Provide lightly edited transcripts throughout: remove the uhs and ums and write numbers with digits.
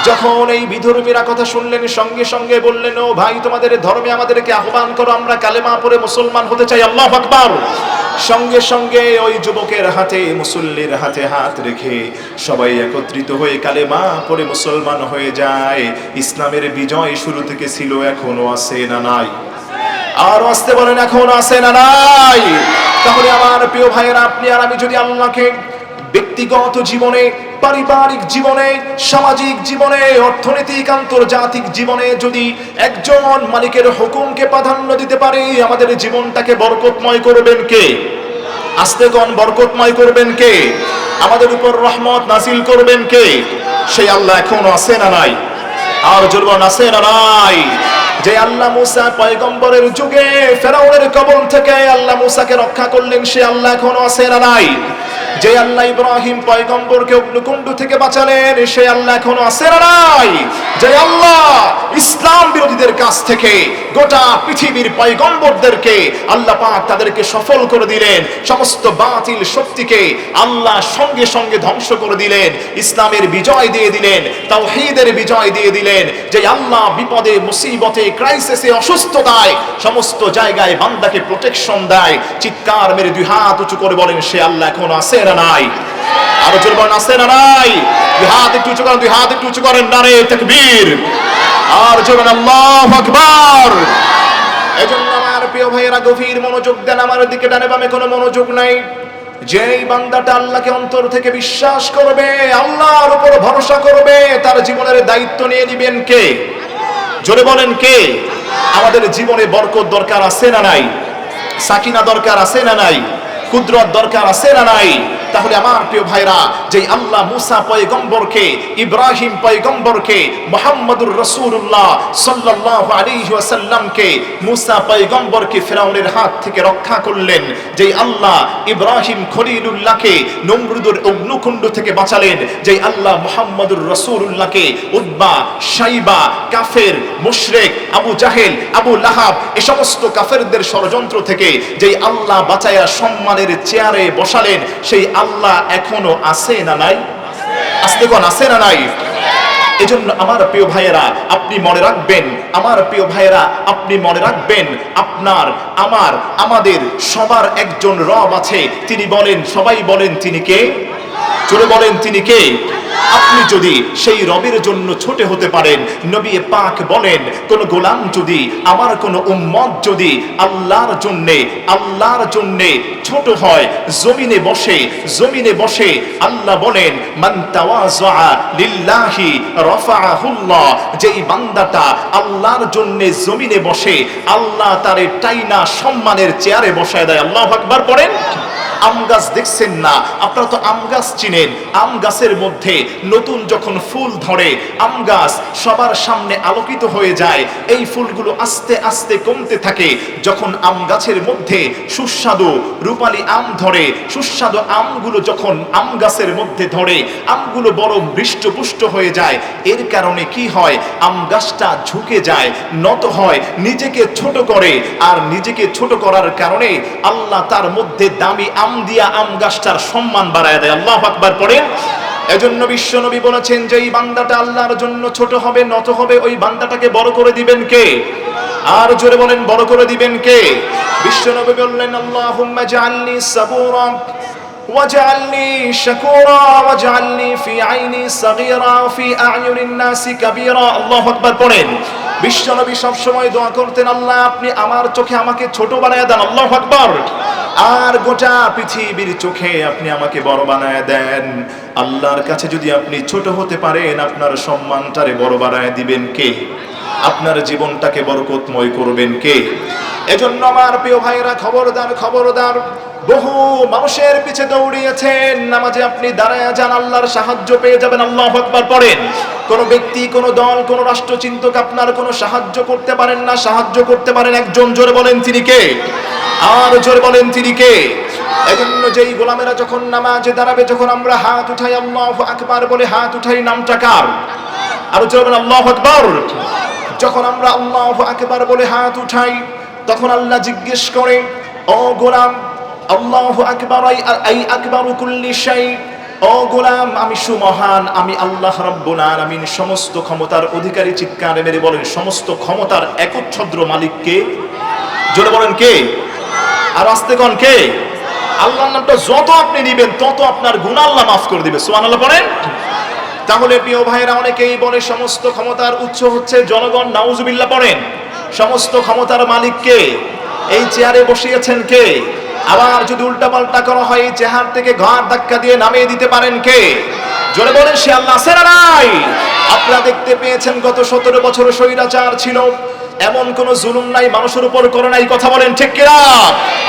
যখন এই বিধর্মীরা কথা শুনলেন সঙ্গে সঙ্গে বললেন, ও ভাই, তোমাদের ধর্মে আমাদেরকে আহ্বান করো, আমরা কালেমা পড়ে মুসলমান হতে চাই। আল্লাহু আকবার। সঙ্গে সঙ্গে ওই যুবকের হাতে, মুসল্লির হাতে হাত রেখে সবাই একত্রিত হয়ে কালেমা পড়ে মুসলমান হয়ে যায়। ইসলামের বিজয় শুরু থেকে ছিল, এখনো আছে না নাই? আর আসতে বলেন, এখনো আছে না নাই? তাহলে আমার প্রিয় ভাইয়েরা, আপনি আর আমি যদি আল্লাহকে ব্যক্তিগত জীবনে, পারিবারিক জীবনে, সামাজিক জীবনে, অর্থনৈতিক আন্তর্জাতিক জীবনে যদি একজন মালিকের হুকুমকে প্রাধান্য দিতে পারি, আমাদের জীবনটাকে বরকতময় করবেন কে? আস্তে কোন বরকতময় করবেন কে? আমাদের উপর রহমত নাজিল করবেন কে? সেই আল্লাহ এখনো আছে না নাই? আর জোরবান আছে না নাই? যে আল্লাহ মুসা পয়গম্বরের যুগে ফেরাউনের কবল থেকে আল্লাহ মুসাকে রক্ষা করলেন, সে আল্লাহ এখনো আছে না নাই? যে আল্লাহ ইব্রাহিম পয়গম্বরকে অগ্নিকুণ্ড থেকে বাঁচালেন, সে আল্লাহ এখনো আছে না নাই? যে আল্লাহ ইসলাম বিরোধীদের কাছ থেকে গোটা পৃথিবীর পয়গম্বরদেরকে আল্লাহ পাক তাদেরকে সফল করে দিলেন, সমস্ত বাতিল শক্তিকে আল্লাহ সঙ্গে সঙ্গে ধ্বংস করে দিলেন, ইসলামের বিজয় দিয়ে দিলেন, তাওহীদের বিজয় দিয়ে দিলেন। যে আল্লাহ বিপদে, মুসিবতে, ক্রাইসিসে, অসুস্থতায় সমস্ত জায়গায় বান্দাকে প্রোটেকশন দেয়, চিৎকার মেরে দুই হাত উঁচু করে বলেন, সে আল্লাহ এখনো আছে না নাই? আরো জোরে বলেন, আছে না নাই? দুই হাত একটু উঁচু করেন, দুই হাত একটু উঁচু করেন, নারে তাকবীর। আর জোরে বলেন, আল্লাহু আকবার। এজন্য আমার প্রিয় ভাইয়েরা, গভীর মনোযোগ দেন আমার দিকে, ডানে বামে কোনো মনোযোগ নাই। যেই বান্দাটা আল্লাহকে অন্তর থেকে বিশ্বাস করবে, আল্লাহর উপর ভরসা করবে, তার জীবনের দায়িত্ব নিয়ে নিবেন কে? জোরে বলেন, কে? আমাদের জীবনে বরকত দরকার আছে না নাই? সাকিনা দরকার আছে না নাই? কুদরত দরকার আছে না নাই? তাহলে আমার প্রিয় ভাইরা, যে আল্লাহ মুসা পয়গম্বরকে, ইব্রাহিম পয়গম্বরকে, মুহাম্মদুর রাসূলুল্লাহ সাল্লাল্লাহু আলাইহি ওয়াসাল্লামকে, মুসা পয়গম্বরকে ফিরাউনের হাত থেকে রক্ষা করলেন, যে আল্লাহ ইব্রাহিম খলিলুল্লাহকে নমরুদের অগ্নিকুণ্ড থেকে বাঁচালেন, যে আল্লাহ মুহাম্মদুর রাসূলুল্লাহকে উতবা, শাইবা, কাফের, মুশরিক, আবু জাহেল, আবু লাহাব, এই সমস্ত কাফেরদের ষড়যন্ত্র থেকে যে আল্লাহ বাঁচায়া সম্মানের চেয়ারে বসালেন, সেই আল্লাহ এখনো আছে না নাই? আস্তে কোন আছে না নাই? এজন্য আমার প্রিয় ভাইয়েরা, আপনি মনে রাখবেন, আমার প্রিয় ভাইয়েরা, আপনি মনে রাখবেন, আপনার, আমার, আমাদের সবার একজন রব আছে। তিনি বলেন, সবাই বলেন, তিনি কে? জোরে বলেন, তিনি কে? আপনি যদি সেই রবের জন্য ছোট হতে পারেন, নবী পাক বলেন, কোন গোলাম যদি, আমার কোন উম্মত যদি আল্লাহর জন্যে ছোট হয়, জমিনে বসে আল্লাহ বলেন, মান তাওয়াযা লিল্লাহি রাফাআহুল্লাহ। যেই বান্দাটা আল্লাহর জন্য জমিনে বসে, আল্লাহ তারে টাইনা সম্মানের চেয়ারে বসায় দেয়। আল্লাহু আকবার পড়েন। আম গাছ দেখছেন না? আপনারা তো আম গাছ চিনেন। আম গাছের মধ্যে নতুন যখন ফুল ধরে, আম গাছ সবার সামনে আলোকিত হয়ে যায়, এই ফুলগুলো আস্তে আস্তে কমতে থাকে। যখন আম গাছের মধ্যে সুস্বাদু রূপালী আম ধরে, সুস্বাদু আমগুলো যখন আম গাছের মধ্যে ধরে, আমগুলো বড় হৃষ্টপুষ্ট হয়ে যায়। এর কারণে কি হয়? আম গাছটা ঝুঁকে যায়, নত হয়, নিজেকে ছোট করে। আর নিজেকে ছোট করার কারণে আল্লাহ তার মধ্যে দামি আম দিয়া আম গাছটার সম্মান বাড়ায় দেয়। আল্লাহু আকবার পড়েন। এজন্য বিশ্ব নবী বলেছেন, যে এই বান্দাটা আল্লাহর জন্য ছোট হবে, নত হবে, ওই বান্দাটাকে বড় করে দিবেন কে? আর জোরে বলেন, বড় করে দিবেন কে? বিশ্ব নবী বললেন, আল্লাহুম্মা জাআলনি সাবুরা ওয়াজআলনি শাকুরা ওয়াজআলনি ফি আইনি সাগীরা ওয়া ফি আ'য়ুনিন নাসি কাবীরা। আল্লাহু আকবার পড়েন। বিশ্ব নবী সব সময় দোয়া করতেন, আল্লাহ আপনি আমার চোখে আমাকে ছোট বানায় দেন। আল্লাহু আকবার। আর গোটা পৃথিবীর চোখে আপনি আমাকে বড় বানায় দেন। আল্লাহর কাছে যদি আপনি ছোট হতে পারেন, আপনার সম্মানটারে বড় বানায় দিবেন কে? আপনার জীবনটাকে বরকতময় করবেন কে? এজন্য আমার প্রিয় ভাইরা, খবরদার, খবরদার। বহু মানুষের পিছে দৌড়িয়েছেন, নামাজে আপনি দাঁড়ায় যান, আল্লাহর সাহায্য পেয়ে যাবেন। আল্লাহু আকবার পড়েন। কোন ব্যক্তি, কোন দল, কোন রাষ্ট্রচিন্তক আপনার কোনো সাহায্য করতে পারেন না, সাহায্য করতে পারেন একজন। জোরে বলেন, তিনি কে? আর জোরে বলেন, তিনি কে? এজন্য যেই গোলামেরা যখন নামাজে দাঁড়াবে, যখন আমরা হাত উঠাই আল্লাহু আকবার বলে হাত উঠাই, নামটা কার? আর জোরে বলেন, আল্লাহু আকবার। যখন আমরা আল্লাহু আকবার বলে হাত উঠাই, তখন আল্লাহ জিজ্ঞেস করে, ও গোলাম, আল্লাহু আকবার আই আকবারু কুল্লি শাই, ও ও গোলাম আমি সুমহান, আমি আল্লাহ রাব্বুল আলামিন, সমস্ত ক্ষমতার অধিকারী। চিৎকার মেরে বলেন সমস্ত ক্ষমতার একচ্ছত্র মালিক কে? জোরে বলেন কে? আর আস্তে কোন কে? আল্লাহর নামটা যত আপনি নিবেন তত আপনার গুনাহ আল্লাহ মাফ করে দিবে। সুবহানাল্লাহ পড়েন। তাহলে প্রিয় ভাইরা, অনেকেই বলে সমস্ত ক্ষমতার উৎস হচ্ছে জনগণ। নাউজুবিল্লাহ পড়েন। সমস্ত ক্ষমতার মালিক কে? এই চেয়ারে বসিয়েছেন কে? আবার যদি উল্টাপাল্টা করা হয় এই চেহার থেকে ঘাড় ধাক্কা দিয়ে নামিয়ে দিতে পারেন কে? জোরে বলেন সে আল্লাহ আছে না নাই? আপনারা দেখতে পেয়েছেন গত 17 বছর স্বৈরাচার ছিল, এমন কোন জুলুম নাই মানুষের উপর করে নাই। কথা বলেন ঠিক কিনা?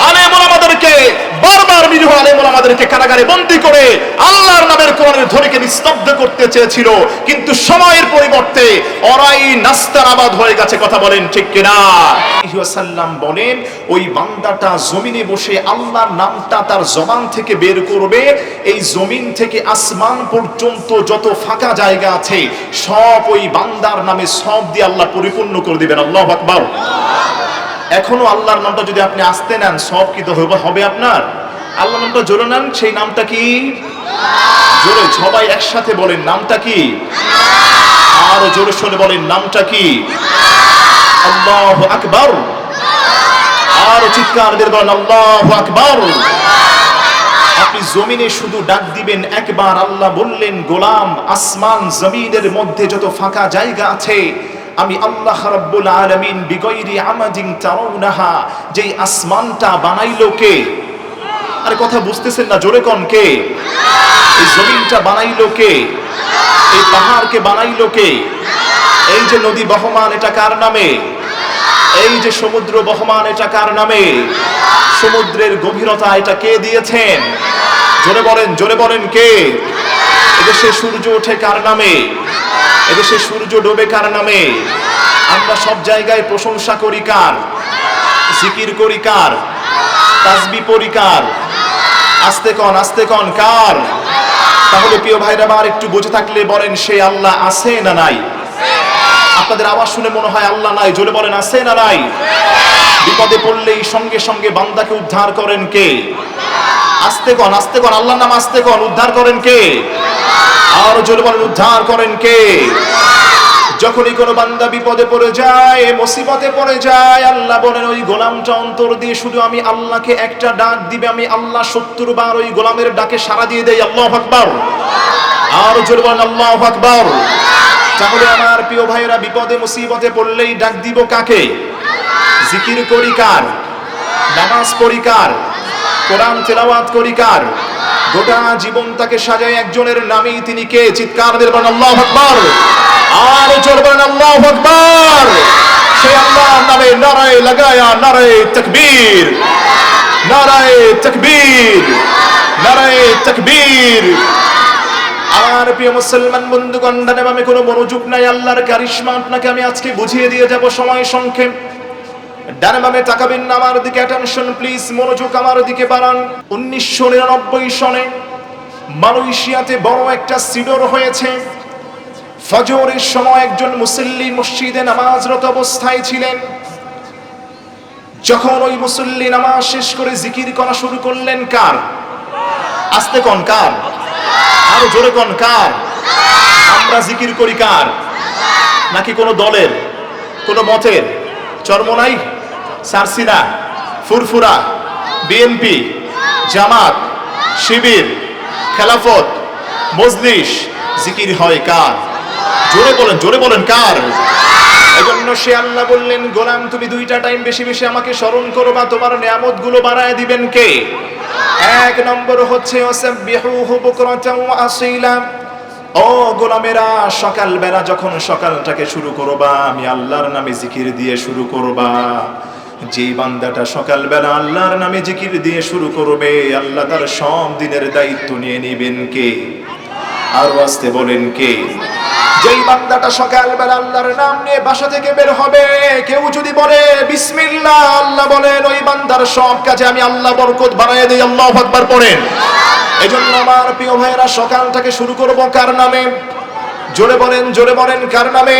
আলেম ওলামাদেরকে বারবার নিরীহ আলেম ওলামাদেরকে কারাগারে বন্দী করে আল্লাহর নামের কোরআনের ধ্বনিকে নিস্তব্ধ করতে চেয়েছিল, কিন্তু সময়ের পরিবর্তে ওরাই নাস্তানাবাদ হয়ে গেছে। কথা বলেন ঠিক কিনা? সাল্লাম বলেন ওই বান্দাটা জমিনে বসে আল্লাহর নামটা তার জবান থেকে বের করবে, এই জমিন থেকে আসমান পর্যন্ত যত ফাঁকা জায়গা আছে সব ওই বান্দার নামে সব দিয়ে আল্লাহ পরিপূর্ণ করে দিবেন। আল্লাহু আকবার। এখনো আল্লাহর নামটা যদি আপনি আস্তে নেন সব কি তো হবে আপনার? আল্লাহর নামটা জোরে নেন, সেই নামটা কি? জোরে সবাই একসাথে বলেন নামটা কি? আর জোরে শুনে বলেন নামটা কি? আল্লাহু আকবার। আর চিৎকার দিয়ে বলেন আল্লাহু আকবার। আপনি জমিনে শুধু ডাক দিবেন একবার। আল্লাহ বললেন গোলাম আসমান জমিনের মধ্যে যত ফাঁকা জায়গা আছে আমি আল্লাহ রাব্বুল আলামিন বিগয়রি আমাদিন তারাউনাহা, যেই আসমানটা বানাইলো কে? আরে কথা বুঝতেছেন না? জোরে কোন কে? এই জমিনটা বানাইলো কে? এই পাহাড়কে বানাইলো কে? এই যে নদী বহমান এটা কার নামে? এই যে সমুদ্র বহমান এটা কার নামে? সমুদ্রের গভীরতা এটা কে দিয়েছেন? জোরে বলেন কে? এদেশে সূর্য ওঠে কার নামে? এদেশে সূর্য ডোবে কার নামে? আমরা সব জায়গায় প্রশংসা করি কার? জিকির করি কার? তাসবিহ পড়ি কার? আস্তে কন কার? তাহলে প্রিয় ভাইরা আমার একটু বুঝে থাকলে বলেন সে আল্লাহ আছে না নাই? আপনাদের আওয়াজ শুনে মনে হয় আল্লাহ নাই। জোরে বলেন আছে না নাই? বিপদে পড়লেই সঙ্গে সঙ্গে বান্দাকে উদ্ধার করেন কে? আস্তে কন আল্লাহর নাম আস্তে কন। উদ্ধার করেন কে? আর জোরে বলেন উদ্ধার করেন কে? যখনই কোনো বান্দা বিপদে পড়ে যায়, মুসিবতে পড়ে যায়, আল্লাহ বলেন ওই গোলামটা অন্তর দিয়ে শুধু আমি আল্লাহকে একটা ডাক দিবে, আমি আল্লাহ 70 বার ওই গোলামের ডাকে সাড়া দিয়ে দেই। আল্লাহু আকবার। আর জোরে বলেন আল্লাহু আকবার। তাহলে আমার প্রিয় ভাইরা বিপদে মুসিবতে পড়লেই ডাক দিব কাকে? জিকির করি কার? নামাজ পড়ি কার? কোরআন তেলাওয়াত করি কার? গোটা জীবন তাকে সাজায় একজনের নামেই, তিনি কে? চিৎকার দিয়ে বলেন আল্লাহু আকবার। আর জোরে বলেন আল্লাহু আকবার। সেই আল্লাহর নামে নারায়ে লাগায়া নারায়ে তাকবীর, নারায়ে তাকবীর, নারায়ে তাকবীর। আমার প্রিয় মুসলমান বন্ধুগণ, ডানে বামে কোনো মনোযোগ নাই। আল্লাহর কারিশমা আপনাকে আমি আজকে বুঝিয়ে দিয়ে যাব সময় সংক্ষেপ। ডানে বামে তাকাবেন না আমার দিকে, অ্যাটেনশন প্লিজ, মনোযোগ আমার দিকে বাড়ান। 1999 সনে মালয়েশিয়াতে বড় একটা সিডর হয়েছে। ফজরের সময় একজন মুসল্লি মসজিদে নামাজরত অবস্থায় ছিলেন। যখন ওই মুসল্লি নামাজ শেষ করে জিকির করা শুরু করলেন কার? আস্তে কোন কার? আরো জোরে কোন কার? আমরা জিকির করি কার? নাকি কোনো দলের, কোনো মতের? চরমোনাই, সারসিনা, ফুরফুরা, বিএনপি, জামাত, শিবির, খেলাফত, মজলিস, জিকির হয় কার? জোরে বলেন কার? এজন্য সে আল্লাহ বললেন গোলাম তুমি 2টা টাইম বেশি বেশি আমাকে স্মরণ করবা, তোমার নিয়ামত গুলো বাড়ায় দিবেন কে? 1 নম্বর হচ্ছে ওয়াসাব্বিহুহু বুকরাতাও ওয়া আসীলা। ও গোলামেরা, সকাল বেলা যখন সকালটাকে শুরু করবা আমি আল্লাহর নামে জিকির দিয়ে শুরু করবা। যেই বান্দাটা সকাল বেলা আল্লাহর নামে জিকির দিয়ে শুরু করবে আল্লাহ তার সব দিনের দায়িত্ব নিয়ে নেবেন কে? আর আসতে বলেন কে? যেই বান্দাটা সকাল বেলা আল্লাহর নাম নিয়ে বাসা থেকে বের হবে, কেউ যদি বলে বিসমিল্লাহ, আল্লাহ বলেন ওই বান্দার সব কাজে আমি আল্লাহ বরকত বাড়ায় দেই। আল্লাহু আকবার পড়েন। এজন্য আমার প্রিয় ভাইয়েরা সকালটাকে শুরু করব কার নামে? জোরে বলেন কার নামে?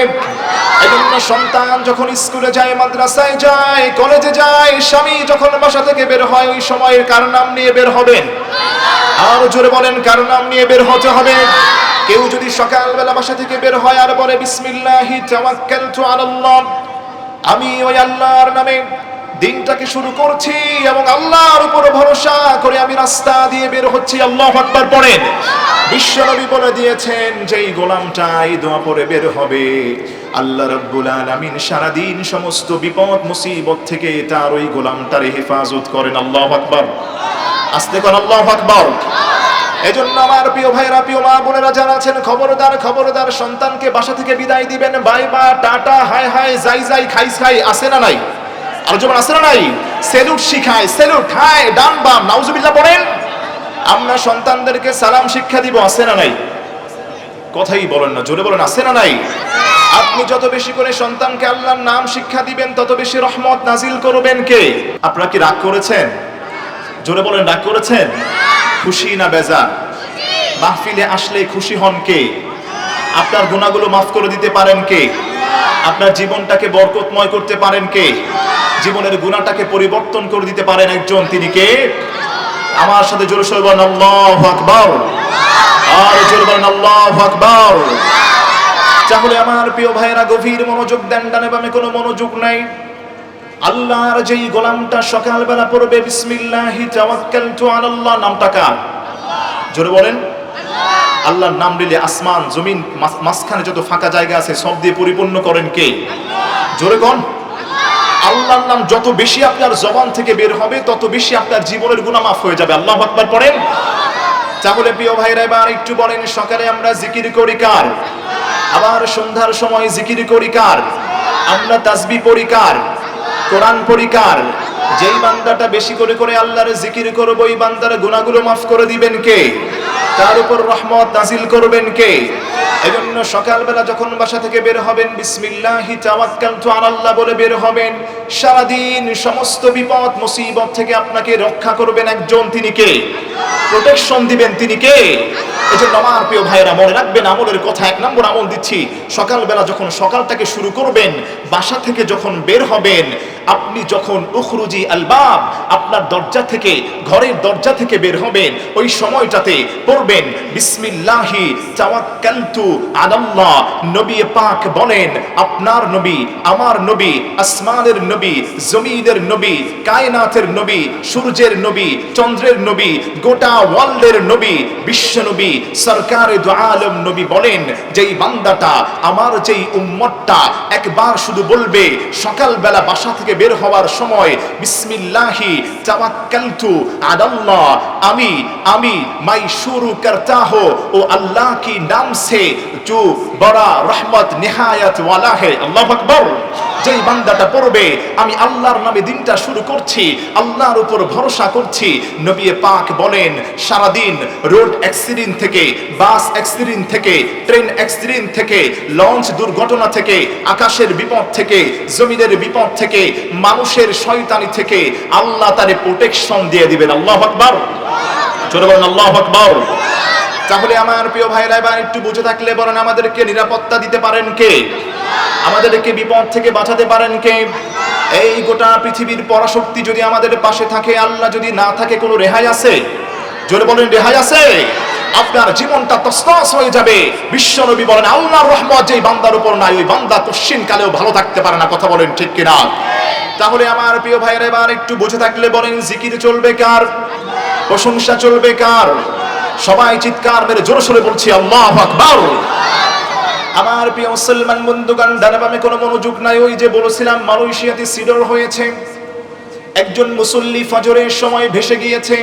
এজন্য সন্তান যখন স্কুলে যায়, মাদ্রাসায় যায়, কলেজে যায়, স্বামী যখন বাসা থেকে বের হয়, ওই সময়ের কার নাম নিয়ে বের হবেন? আর জোরে বলেন কার নাম নিয়ে বের হতে হবে? কেউ যদি সকালবেলা বাসা থেকে বের হয় আর বলে বিসমিল্লাহি তাওয়াক্কালতু আলাল্লাহ, আমি ওই আল্লাহর নামে দিনটাকে শুরু করছি এবং আল্লাহর উপর ভরসা করে আমি রাস্তা দিয়ে বের হচ্ছি, আল্লাহু আকবার পড়েন। বিশ্বনবী বলে দিয়েছেন যেই গোলামটা এই দোয়া পড়ে বের হবে, আল্লাহ রাব্বুল আলামিন সারা দিন সমস্ত বিপদ মুসিবত থেকে তার ওই গোলামটার হেফাজত করেন। আল্লাহু আকবার, আস্তে করে আল্লাহু আকবার। এজন্য আমার প্রিয় ভাইরা, প্রিয় মা বোনেরা যারা আছেন, খবরদার খবরদার, সন্তানকে বাসা থেকে বিদায় দিবেন বাই বা, টাটা, হাই হাই, যাই যাই, খাই খাই, আছে না নাই? আর যেমন আছে না নাই? সেলুট শিখায়, সেলুট, হাই, ডান বাম, নাউজুবিল্লাহ পড়েন। আমরা সন্তানদেরকে সালাম শিক্ষা দিব, আছে না নাই? কথাই বলেন না, জোরে বলেন আছে না নাই? আপনি যত বেশি করে সন্তানকে আল্লাহর নাম শিক্ষা দিবেন তত বেশি রহমত নাজিল করবেন কে? আপনারা কি রাগ করেছেন? জোরে বলেন রাগ করেছেন? খুশি না বেজার? মাহফিলে আসলে খুশি হন কে? আপনার গুনাহগুলো মাফ করে দিতে পারেন কে? আপনার জীবনটাকে বরকতময় করতে পারেন কে? জীবনের গুনাহটাকে পরিবর্তন করে দিতে পারেন একজন, তিনি কে? আমার সাথে জোরে সরে বলেন আল্লাহু আকবার, আর জোরে বলেন আল্লাহু আকবার। তাহলে আমার প্রিয় ভাইয়েরা গভীর মনোযোগ দেন, ডানে বামে কোনো মনোযোগ নাই। আল্লাহর যেই গোলামটা সকালবেলা পড়বে বিসমিল্লাহি তাওয়াক্কালতু আলাল্লাহ, নামটা কার? জোরে বলেন। আল্লাহর নাম নিলে আসমান জমিন মাঝখানে যত ফাঁকা জায়গা আছে সব দিয়ে পরিপূর্ণ করেন কে? জোরে কোন? আল্লাহর নাম যত বেশি আপনার জবান থেকে বের হবে তত বেশি আপনার জীবনের গুনাহ মাফ হয়ে যাবে। আল্লাহু আকবার পড়েন। তাহলে প্রিয় ভাইরা এবার একটু বলেন, সকালে আমরা জিকির করি কার? আবার সন্ধ্যার সময় জিকির করি কার? আমরা তাসবিহ পড়ি কার? কোরআন পড়ি কার? যেই বান্দাটা বেশি করে করে আল্লাহর জিকির করবে ওই বান্দার গুনাহগুলো মাফ করে দিবেন কে? তার উপর রহমত নাজিল করবেন কে? এজন্য সকালবেলা যখন বাসা থেকে বের হবেন বিসমিল্লাহি তাওয়াক্কালতু আলাল্লাহ বলে বের হবেন। সারাদিন সমস্ত বিপদ মুসিবত থেকে আপনাকে রক্ষা করবেন একজন, তিনি কে? প্রোটেকশন দিবেন, তিনি কে? এজন্য আমার প্রিয় ভাইয়েরা মনে রাখবেন, আমলের কথা এক নম্বর আমল দিচ্ছি। সকালবেলা যখন সকালটাকে শুরু করবেন, বাসা থেকে যখন বের হবেন, আপনি যখন উখরুজি আলবাব, আপনার দরজা থেকে, ঘরের দরজা থেকে বের হবেন, ওই সময়টাতে পড়বেন বিসমিল্লাহি তাওয়াক্কালতু আলাল্লাহ। নবী পাক বলেন, আপনার নবী, আমার নবী, আসমানের নবী, জমিনের নবী, কায়নাতের নবী, সূর্যের নবী, চন্দ্রের নবী, গোটা ওয়ার্ল্ডের নবী, বিশ্ব নবী, সরকারে দু আলম নবী বলেন, যেই বান্দাটা, আমার যেই উম্মতটা একবার শুধু বলবে সকালবেলা বাসা থেকে বের হওয়ার সময় বিসমিল্লাহি তাওয়াক্কালতু আলাল্লাহ, আমি मैं शुरू करता हूं ओ अल्लाह की नाम से जो बड़ा रहमत निहायत वाला है। अल्लाहु আকবার। যেই বান্দাটা পড়বে আমি আল্লাহর নামে দিনটা শুরু করছি, আল্লাহর উপর ভরসা করছি, নবী পাক বলেন সারাদিন রোড অ্যাক্সিডেন্ট থেকে, বাস অ্যাক্সিডেন্ট থেকে, ট্রেন অ্যাক্সিডেন্ট থেকে, লঞ্চ দুর্ঘটনা থেকে, আকাশের বিপদ থেকে, জমিনের বিপদ থেকে, মানুষের শয়তানি থেকে আল্লাহ তারে প্রোটেকশন দিয়ে দিবেন। আল্লাহু আকবার। জোরে বলেন আল্লাহু আকবার। তাহলে আমার প্রিয় ভাইরা এবার একটু বুঝে থাকলে বলেন, আমাদেরকে নিরাপত্তা দিতে পারেন কে? আমাদেরকে বিপদ থেকে বাঁচাতে পারেন কে? এই গোটা পৃথিবীর পরাশক্তি যদি আমাদের পাশে থাকে, আল্লাহ যদি না থাকে, কোনো রেহাই আছে? জোরে বলেন রেহাই আছে? আপনার জীবনটা তছনছ হয়ে যাবে। বিশ্বনবী বলেন, আল্লাহর রহমত যেই বান্দার উপর নাই ওই বান্দা কশিন কালেও ভালো থাকতে পারে না। কথা বলেন ঠিক কিনা? তাহলে আমার প্রিয় ভাইরা এবার একটু বুঝে থাকলে বলেন, জিকির চলবে কার? প্রশংসা চলবে কার? সবাই চিৎকার মেরে জোরে সোরে বলছি আল্লাহু আকবার। আমার প্রিয় মুসলমান বন্ধুগণ, ডানে বামে কোনো মনোযোগ নাই। ওই যে বলেছিলাম মালয়েশিয়াতে সিডর হয়েছে, একজন মুসল্লি ফজরের সময় ভেসে গিয়েছে।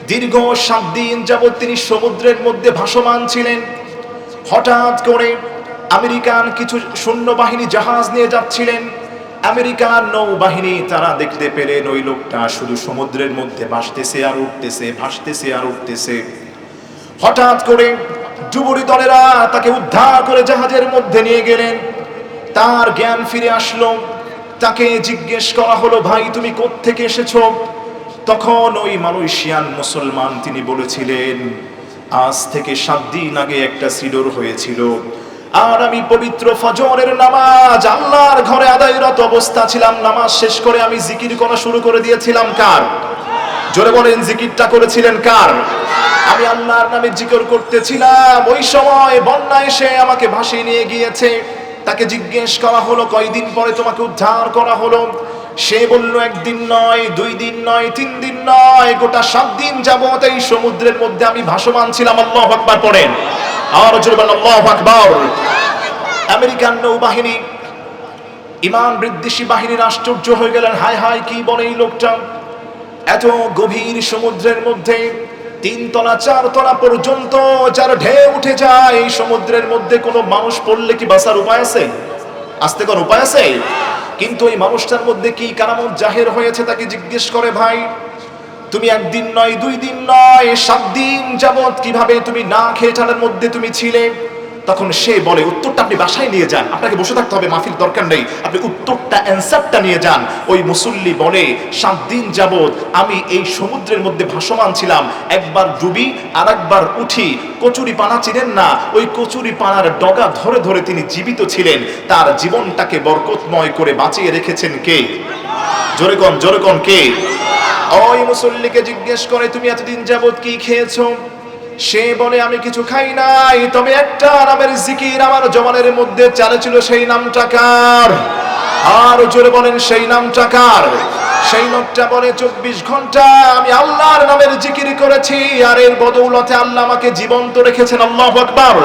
দীর্ঘ 7 দিন যাবত তিনি সমুদ্রের মধ্যে ভাসমান ছিলেন। হঠাৎ করে আমেরিকান কিছু সৈন্যবাহিনী জাহাজ নিয়ে যাচ্ছিলেন। আমেরিকান নৌবাহিনী তারা দেখতে পেলেন ওই লোকটা শুধু সমুদ্রের মধ্যে ভাসতেছে আর উঠতেছে, ভাসতেছে আর উঠতেছে। হঠাৎ করে ডুবুরি দলেরা তাকে উদ্ধার করে জাহাজের মধ্যে নিয়ে গেলেন। তার জ্ঞান ফিরে আসলো। তাকে জিজ্ঞেস করা হলো, ভাই তুমি কোত্থেকে এসেছো? তখন ওই মালয়েশিয়ান মুসলমান তিনি বলেছিলেন, আজ থেকে 7 দিন আগে একটা সিডর হয়েছিল, আর আমি পবিত্র ফজরের নামাজ আল্লাহর ঘরে আদায়রত অবস্থা ছিলাম। নামাজ শেষ করে আমি জিকির করা শুরু করে দিয়েছিলাম। কার? জোরে বলেন, জিকিরটা করেছিলেন কার? আমি আল্লাহর নামে জিকির করতেছিলাম। ওই সময় বন্যা এসে আমাকে ভাসিয়ে নিয়ে গিয়েছে। তাকে জিজ্ঞেস করা হলো, কয়দিন পরে তোমাকে উদ্ধার করা হলো? সে বলল, একদিন নয়, 2 দিন নয়, 3 দিন নয়, গোটা 7 দিন যাবত এই সমুদ্রের মধ্যে আমি ভাসমান ছিলাম। আল্লাহু আকবার পড়েন, আর জোরে বলেন আল্লাহু আকবার। আমেরিকান নৌবাহিনী, ইমান বৃদ্ধিশী বাহিনীর আশ্চর্য হয়ে গেলেন, হায় হায় কি বলে এই লোকটা, এত গভীর সমুদ্রের মধ্যে 3 তলা 4 তলা পর্যন্ত যার ঢেউ উঠে যায়, এই সমুদ্রের মধ্যে কোনো মানুষ পড়লে কি বাঁচার উপায় আছে? আসতে কোন উপায় আছে? কিন্তু এই মানুষটার মধ্যে কি কারামত জাহের হয়েছে? তাকে জিজ্ঞেস করে, ভাই তুমি 1 দিন নয়, 2 দিন নয়, 7 দিন যাবত কিভাবে তুমি না খেয়ে টানের মধ্যে তুমি ছিলে? তখন সে বলে, উত্তরটা আপনি বাসায় নিয়ে যান, আপনাকে বসে থাকতে হবে, মাহফিল দরকার নেই, আপনি উত্তরটা অ্যানসারটা নিয়ে যান। ওই মুসল্লি বলে, 7 দিন যাবত আমি এই সমুদ্রের মধ্যে ভাসমান ছিলাম, একবার ডুবি আর একবার উঠি। কচুরি পানা চিনেন না? ওই কচুরি পানার ডগা ধরে ধরে তিনি জীবিত ছিলেন। তার জীবনটাকে বরকতময় করে বাঁচিয়ে রেখেছেন কে? জোরে কোন, জোরে কোন কে? ওই মুসল্লিকে জিজ্ঞেস করে, তুমি এতদিন যাবত কি খেয়েছো? সে বলে, আমি কিছু খাই নাই, তবে একটা নামের জিকির আমার জবানের মধ্যে চালেছিল, সেই নামটা কার? আর জোরে বলেন, সেই নামটা কার? সেই লোকটা বলে, 24 ঘন্টা আমি আল্লাহর নামের জিকির করেছি, আর এর বদৌলতে আল্লাহ আমাকে জীবন্ত রেখেছেন। আল্লাহু আকবার।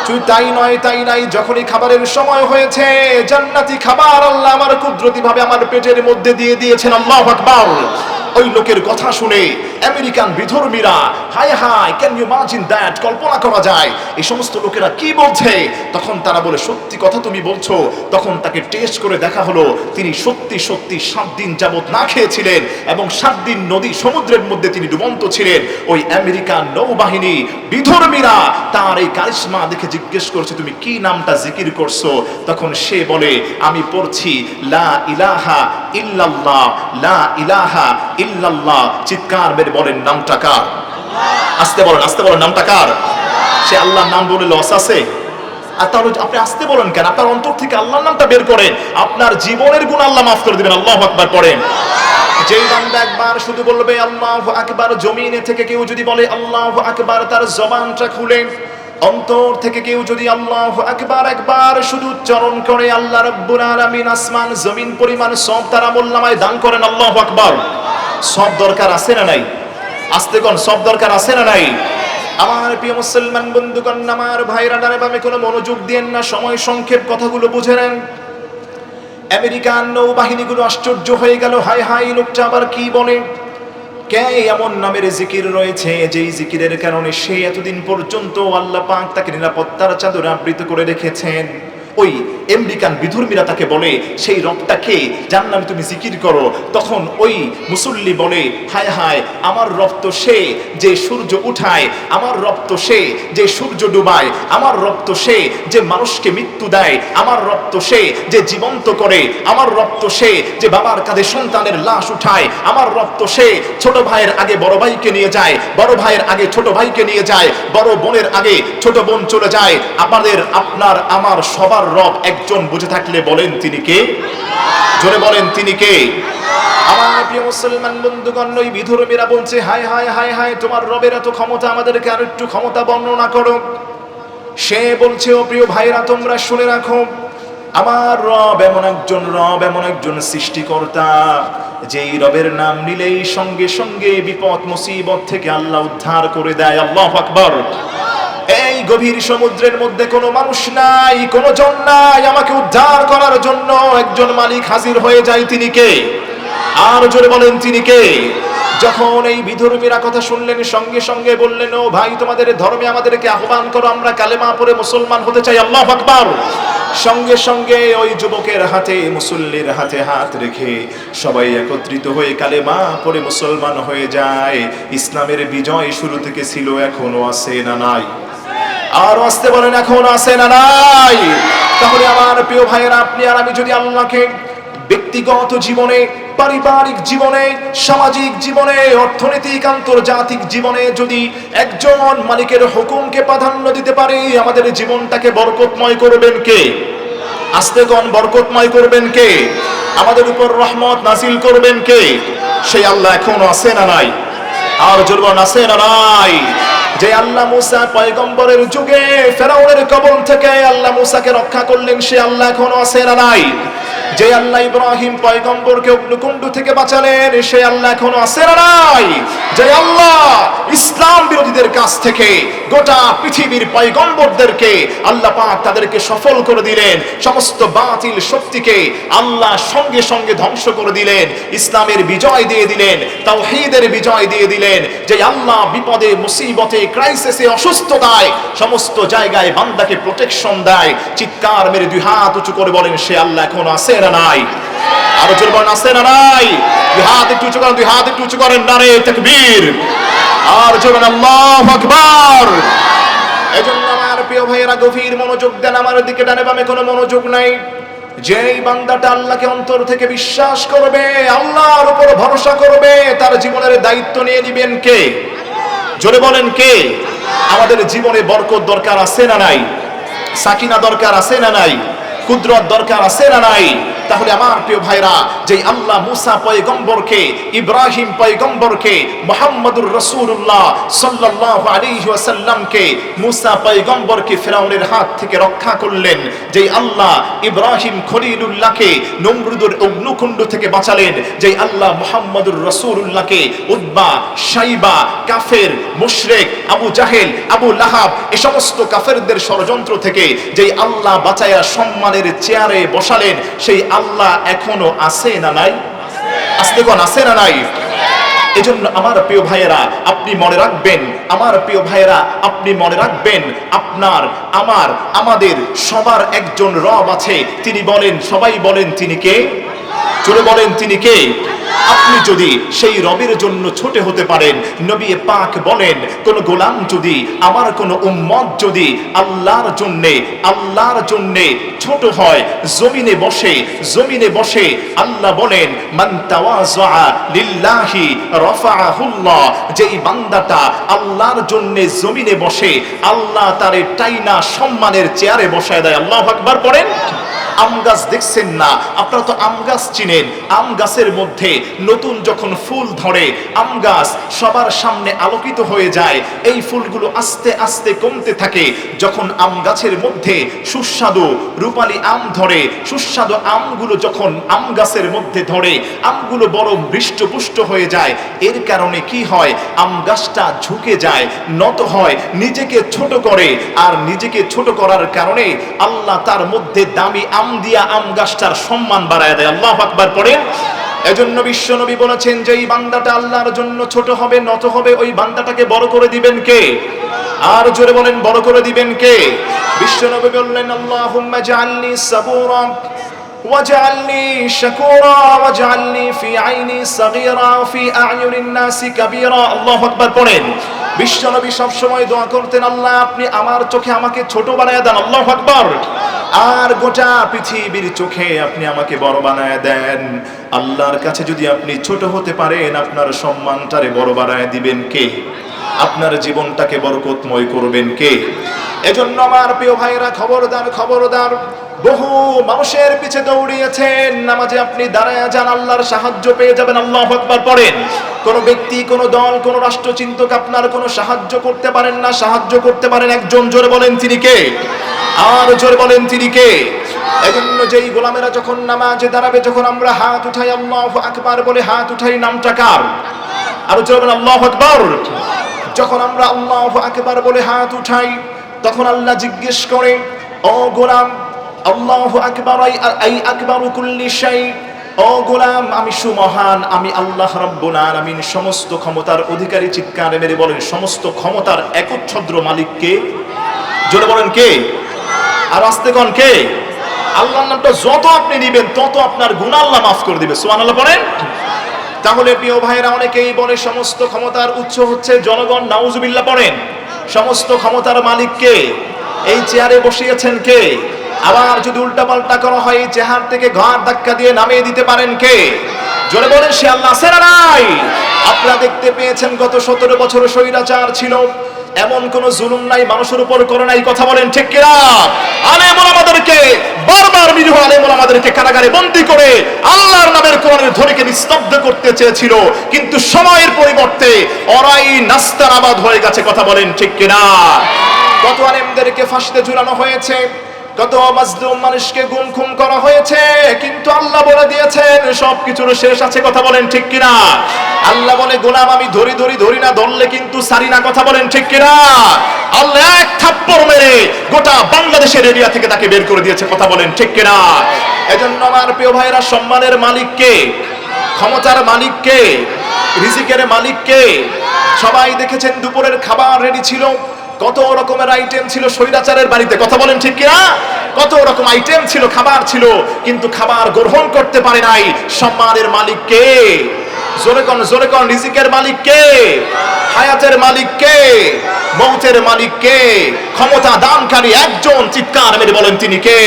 তুই তাই নয়, তাই নাই, যখনই খাবারের সময় হয়েছে, জান্নাতি খাবার আল্লাহ আমার কুদরতি ভাবে আমার পেটের মধ্যে দিয়ে দিয়েছেন। আল্লাহু আকবার। ওই লোকের কথা শুনে আমেরিকান বিধর্মীরা, হায় হায়, ক্যান ইউ ইমাজিন দ্যাট, কল্পনা করা যায় এই সমস্ত লোকেরা কি বলছে। তখন তারা বলে, সত্যি কথা তুমি বলছো। তখন তাকে টেস্ট করে দেখা হলো, তিনি সত্যি সত্যি 7 দিন যাবত না খেয়েছিলেন এবং 7 দিন নদী সমুদ্রের মধ্যে তিনি ডুবন্ত ছিলেন। ওই আমেরিকান নৌবাহিনী বিধর্মীরা তার এই কারিশমা দেখে জিজ্ঞেস করছে, তুমি কি নামটা জিকির করছো? তখন সে বলে, আমি পড়ছি লা ইলাহা ইল্লাল্লাহ, লা ইলাহা ইল্লাল্লাহ। চিৎকার মেরে বলেন, নামটা কার? আস্তে বলেন, আস্তে বলেন, নামটা কার? সে আল্লাহর নাম বলে লস আছে? আর তাহলে আপনি আস্তে বলেন কেন? আপনার অন্তর থেকে আল্লাহর নামটা বের করেন, আপনার জীবনের গুণ আল্লাহ মাফ করে দিবেন। আল্লাহু আকবার পড়েন। যেই বান্দা একবার শুধু বলবে আল্লাহু আকবার, জমিনে থেকে কেউ যদি বলে আল্লাহু আকবার, তার জবানটা খুলে অন্তর থেকে কেউ যদি আল্লাহু আকবার একবার শুধু উচ্চারণ করে, আল্লাহ রাব্বুল আলামিন আসমান জমিন পরিমাণ সব তার আমলনামায় দান করেন। আল্লাহু আকবার। সব দরকার আছে না নাই? আস্তে কোন, সব দরকার আছে না নাই? আমার প্রিয় মুসলমান বন্ধুগণ, আমার ভাইরা, ডানে বামে কোনো মনোযোগ দিয়েন না, সময় সংক্ষেপ, কথাগুলো বুঝে নেন। আমেরিকান নৌবাহিনীগুলো আশ্চর্য হয়ে গেল, হায় হায়, লোকটা আবার কি বলে? কে এমন নামের জিকির রয়েছে যেই জিকিরের কারণে সে এতদিন পর্যন্ত আল্লাহ পাক তাকে নিরাপত্তার চাদরে আবৃত করে রেখেছেন। ওই আমেরিকান বিধর্মীরা তাকে বলে, সেই রবটাকে যার নামে তুমি জিকির করো। তখন ওই মুসল্লি বলে, হায় হায়, আমার রব তো সে যে সূর্য উঠায়, আমার রব তো সে যে সূর্য ডুবায়, আমার রব তো সে যে মানুষকে মৃত্যু দেয়, আমার রব তো সে যে জীবন্ত করে, আমার রব তো সে যে বাবার কাঁধে সন্তানের লাশ উঠায়, আমার রব তো সে ছোট ভাইয়ের আগে বড় ভাইকে নিয়ে যায়, বড় ভাইয়ের আগে ছোট ভাইকে নিয়ে যায়, বড় বোনের আগে ছোট বোন চলে যায়। আমাদের, আপনার, আমার সবার রব একজন, বুঝে থাকলে বলেন তিনি কে? জোরে বলেন, তিনি কে? আমার প্রিয় মুসলমান বন্ধুগণ, ওই বিধর্মীরা বলছে, হায় হায় হায় হায়, তোমার রবের এত ক্ষমতা, আমাদেরকে আর একটু ক্ষমতা বর্ণনা করো। সে বলছে, ও প্রিয় ভাইরা, তোমরা শুনে রাখো, আমার রব এমন একজন রব, এমন একজন সৃষ্টিকর্তা, যেই রবের নাম নিলেই সঙ্গে সঙ্গে বিপদ মুসিবত থেকে আল্লাহ উদ্ধার করে দেয়। আল্লাহু আকবার। এই গভীর সমুদ্রের মধ্যে কোনো মানুষ নাই, কোনো জন নাই, আমাকে উদ্ধার করার জন্য একজন মালিক হাজির হয়ে যায়। তিনি কে? আর জোরে বলেন, তিনি কে? যখন এই বিধর্মীরা কথা শুনলেন, সঙ্গে সঙ্গে বললেন, ও ভাই, তোমাদের ধর্মে আমাদেরকে আহ্বান করো, আমরা কালেমা পড়ে মুসলমান হতে চাই। আল্লাহু আকবার। সঙ্গে সঙ্গে ওই যুবকের হাতে, মুসল্লির হাতে হাত রেখে সবাই একত্রিত হয়ে কালেমা পড়ে মুসলমান হয়ে যায়। ইসলামের বিজয় শুরু থেকে ছিল, এখনো আছে না নাই? আর আসতে বলেন, এখনো আছে না নাই? তাহলে আমার প্রিয় ভাইয়েরা, আপনি আর আমি যদি আল্লাহকে ব্যক্তিগত জীবনে, পারিবারিক জীবনে, সামাজিক জীবনে, অর্থনৈতিক আন্তর্জাতিক জীবনে যদি একজন মালিকের হুকুমকে প্রাধান্য দিতে পারি, আমাদের জীবনটাকে বরকতময় করবেন কে? আস্তে কোন বরকতময় করবেন কে? আমাদের উপর রহমত নাজিল করবেন কে? সেই আল্লাহ এখনো আছে না নাই? আর জোরবান আছে না নাই? যে আল্লাহ মুসা পয়গম্বরের যুগে ফেরাউনের কবল থেকে আল্লাহ মুসাকে রক্ষা করলেন, সে আল্লাহ এখনো আছে না নাই? যে আল্লাহ ইব্রাহিম পয়গম্বরকে অগ্নিকুণ্ড থেকে বাঁচালেন, সে আল্লাহ এখনো আছে না নাই? যে আল্লাহ ইসলাম বিরোধীদের কাছ থেকে গোটা পৃথিবীর পয়গম্বরদেরকে আল্লাহ পাক তাদেরকে সফল করে দিলেন, সমস্ত বাতিল শক্তিকে আল্লাহ সঙ্গে সঙ্গে ধ্বংস করে দিলেন, ইসলামের বিজয় দিয়ে দিলেন, তাওহীদের বিজয় দিয়ে দিলেন। যে আল্লাহ বিপদে, মুসিবতে, ক্রাইসিসে, অসুস্থতায় সমস্ত জায়গায় বান্দাকে প্রোটেকশন দেয়, চিৎকার মেরে দুই হাত উঁচু করে বলেন, সে আল্লাহ এখনো আছে না নাই? আরো জোরে বলেন, আছে না নাই? দুই হাত একটু উঁচু করেন, দুই হাত একটু উঁচু করেন, নারে তাকবীর। আর জোরে বলেন, আল্লাহু আকবার। এজন্য আমার প্রিয় ভাইয়েরা গভীর মনোযোগ দেন, আমার দিকে ডানে বামে কোনো মনোযোগ নাই। যেই বান্দাটা আল্লাহকে অন্তর থেকে বিশ্বাস করবে, আল্লাহর উপর ভরসা করবে, তার জীবনের দায়িত্ব নিয়ে নিবেন কে? জোরে বলেন কে? আমাদের জীবনে বরকত দরকার আছে না নাই? সাকিনা দরকার আছে না নাই? কুদরত দরকার আছে না নাই? তাহলে আমার প্রিয় ভাইরা, যে আল্লাহ মুসা পয়গম্বরকে, ইব্রাহিম পয়গম্বরকে, মুহাম্মদুর রাসূলুল্লাহ সাল্লাল্লাহু আলাইহি ওয়াসাল্লামকে, মুসা পয়গম্বরকে ফিরাউনের হাত থেকে রক্ষা করলেন, যে আল্লাহ ইব্রাহিম খলিলুল্লাহকে নমরুদের অগ্নিকুণ্ড থেকে বাঁচালেন, যে আল্লাহ মুহাম্মদুর রাসূলুল্লাহকে উতবা, শাইবা, কাফের, মুশরিক, আবু জাহেল, আবু লাহাব এই সমস্ত কাফেরদের ষড়যন্ত্র থেকে যে আল্লাহ বাঁচায়া সম্মানের চেয়ারে বসালেন, সেই আল্লাহ এখনো আছে না নাই? আস্তে কোন আছে না নাই? এজন্য আমার প্রিয় ভাইয়েরা আপনি মনে রাখবেন, আমার প্রিয় ভাইয়েরা আপনি মনে রাখবেন, আপনার, আমার, আমাদের সবার একজন রব আছে। তিনি বলেন, সবাই বলেন তিনি কে? জোরে বলেন তিনি কে? আপনি যদি সেই রবের জন্য ছোট হতে পারেন, নবী পাক বলেন, কোন গোলাম যদি, আমার কোন উম্মত যদি আল্লাহর জন্যে ছোট হয়, জমিনে বসে আল্লাহ বলেন, মান তাওয়াযা লিল্লাহি রাফাআহুল্লাহ, যেই বান্দাটা আল্লাহর জন্য জমিনে বসে, আল্লাহ তারে টাইনা সম্মানের চেয়ারে বসায় দেয়। আল্লাহু আকবার পড়েন। আম গাছ দেখছেন না? আপনারা তো আম গাছ চিনেন। আম গাছের মধ্যে নতুন যখন ফুল ধরে, আম গাছ সবার সামনে আলোকিত হয়ে যায়, এই ফুলগুলো আস্তে আস্তে কমতে থাকে। যখন আম গাছের মধ্যে সুস্বাদু রূপালী আম ধরে, সুস্বাদু আমগুলো যখন আম গাছের মধ্যে ধরে, আমগুলো বড় হৃষ্টপুষ্ট হয়ে যায়। এর কারণে কি হয়? আম গাছটা ঝুঁকে যায়, নত হয়, নিজেকে ছোট করে। আর নিজেকে ছোট করার কারণে আল্লাহ তার মধ্যে দামি আম দিয়া আম গাছটার সম্মান বাড়ায় দেয়। আল্লাহু আকবার পড়েন। এজন্য বিশ্ব নবী বলেছেন, যে এই বান্দাটা আল্লাহর জন্য ছোট হবে, নত হবে, ওই বান্দাটাকে বড় করে দিবেন কে? আর জোরে বলেন, বড় করে দিবেন কে? বিশ্ব নবী বললেন, আল্লাহুম্মা জাআলনি সাবুরা ওয়াজআলনি শাকুরা ওয়াজআলনি ফি আইনি সাগীরা ফি আ'য়ুনিন নাসি কাবীরা। আল্লাহু আকবার পড়েন। বিশ্ব নবী সব সময় দোয়া করতেন, আল্লাহ আপনি আমার চোখে আমাকে ছোট বানায় দেন। আল্লাহু আকবার। আর গোটা পৃথিবীর চোখে আপনি আমাকে বড় বানায় দেন। আল্লাহর কাছে যদি আপনি ছোট হতে পারেন, আপনার সম্মানটারে বড় বানায় দিবেন কে? আপনার জীবনটাকে বরকতময় করবেন কে? এজন্য আমার প্রিয় ভাইরা, খবরদার খবরদার, বহু মানুষের পিছে দৌড়িয়েছেন, নামাজে আপনি দাঁড়ায় যান, আল্লাহর সাহায্য পেয়ে যাবেন। আল্লাহু আকবার পড়েন। কোন ব্যক্তি, কোন দল, কোন রাষ্ট্রচিন্তক আপনার কোনো সাহায্য করতে পারেন না, সাহায্য করতে পারেন একজন। জোরে বলেন তিনি কে? আর জোরে বলেন তিনি কে? এজন্য যেই গোলামেরা যখন নামাজে দাঁড়াবে, যখন আমরা হাত উঠাই আল্লাহু আকবার বলে হাত উঠাই, নামটা কার? আর জোরে বলেন আল্লাহু আকবার। যখন আমরা আল্লাহু আকবার বলে হাত উঠাই, তখন আল্লাহ জিজ্ঞেস করে, ও গোলাম, আল্লাহু আকবার আই আকবারু কুল্লি শাই, ও গোলাম আমি সুমহান, আমি আল্লাহ রাব্বুল আলামিন, সমস্ত ক্ষমতার অধিকারী। চিৎকারে মেরে বলেন, সমস্ত ক্ষমতার একচ্ছত্র মালিক কে? জোরে বলেন কে? আর আস্তে কোন কে? আল্লাহর নামটা যত আপনি নিবেন, তত আপনার গুনাহ আল্লাহ মাফ করে দিবে। সুবহানাল্লাহ পড়েন। তাহলে প্রিয় ভাইরা, অনেকেই বলে সমস্ত ক্ষমতার উৎস হচ্ছে জনগণ। নাউজুবিল্লাহ পড়েন। সমস্ত ক্ষমতার মালিক কে? এই চেয়ারে বসিয়েছেন কে? আবার যদি উল্টাপাল্টা করা হয় এই চেহার থেকে ঘাড় ধাক্কা দিয়ে নামিয়ে দিতে পারেন কে? জোরে বলেন সে আল্লাহ আছে না নাই? আপনারা দেখতে পেয়েছেন গত 17 বছর স্বৈরাচার ছিল, এমন কোন জুলুম নাই মানুষের উপর করে নাই, কথা বলেন ঠিক কিনা? আলেম ওলামাদেরকে বারবার নিরীহ আলেম ওলামাদেরকে কারাগারে বন্দী করে আল্লাহর নামের কোরআনের ধ্বনিকে নিস্তব্ধ করতে চেয়েছিল, কিন্তু সময়ের পরিবর্তে ওরাই নাস্তানাবাদ হয়ে গেছে, কথা বলেন ঠিক কিনা? কত আলেমদেরকে ফাঁসিতে ঝুলানো হয়েছে, কত মাজলুম মানুষকে গুম খুন করা হয়েছে, কিন্তু আল্লাহ বলে দিয়েছেন সবকিছুর শেষ আছে, কথা বলেন ঠিক কিনা? আল্লাহ বলে গোলাম আমি ধরি না, ধরলে কিন্তু সারি না, কথা বলেন ঠিক কিনা? আল্লাহ এক থাপ্পড় মেরে গোটা বাংলাদেশের এরিয়া থেকে তাকে বের করে দিয়েছে, কথা বলেন ঠিক কিনা? এজন্য আমার প্রিয় ভাইরা, সম্মানের মালিক কে? ক্ষমতার মালিক কে? রিজিকের মালিক কে? সবাই দেখেছেন দুপুরের খাবার রেডি ছিল, কত রকমের আইটেম ছিল স্বৈরাচারের বাড়িতে, কথা বলেন ঠিক কিনা? কত রকম আইটেম ছিল, খাবার ছিল, কিন্তু খাবার গ্রহণ করতে পারে নাই। সম্মানের মালিক কে? জোরে কোন রিজিকের মালিক কে? হায়াতের মালিক কে? মৌতের মালিক কে? ক্ষমতা দানকারী একজন, চিৎকার মেরে বলেন তিনি কে?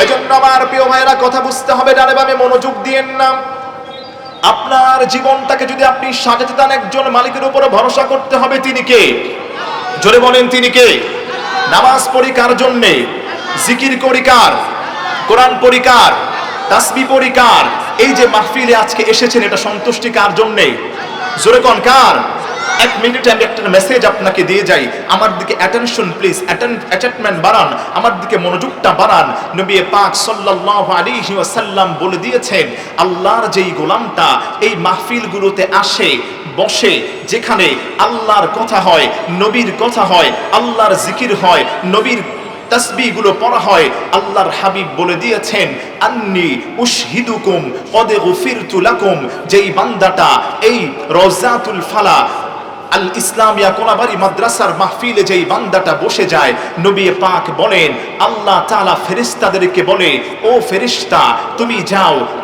এজন্য আমার প্রিয় ভাইরা কথা বুঝতে হবে, ডানে বামে মনোযোগ দিয়েন না। আপনার জীবনটাকে যদি আপনি সাজাতে চান একজন মালিকের উপরে ভরসা করতে হবে, তিনি কে? জোরে বলেন তিনি কে? নামাজ পড়ি কার জন্যে? জিকির করি কার? কোরআন পড়ি কার? তাসবিহ পড়ি কার? এই যে মাহফিলে আজকে এসেছেন, এটা সন্তুষ্টি কার জন্যে? জোরে কোন কার? এক মিনিটে আমি একটা মেসেজ আপনাকে দিয়ে যাই, আমার দিকে অ্যাটেনশন প্লিজ, অ্যাটেনমেন্ট বাড়ান, আমার দিকে মনোযোগটা বাড়ান। নবী পাক সাল্লাল্লাহু আলাইহি ওয়াসাল্লাম বলে দিয়েছেন, আল্লাহর যেই গোলামটা এই মাহফিলগুলোতে আসে, বসে, যেখানে আল্লাহর কথা হয়, নবীর কথা হয়, আল্লাহর জিকির হয়, নবীর তাসবিহ গুলো পড়া হয়, আল্লাহর হাবিব বলে দিয়েছেন, আন্নী উশহিদুকুম কদ গফিরতু লাকুম, যেই বান্দাটা এই রওজাতুল ফালা আল ইসলামিয়া কোনাবাড়ি মাদ্রাসার মাহফিলে যেই বান্দাটা বসে যায়, নবী পাক বলেন আল্লাহ তাআলা ফেরেশতাদেরকে বলে, ও ফেরেশতা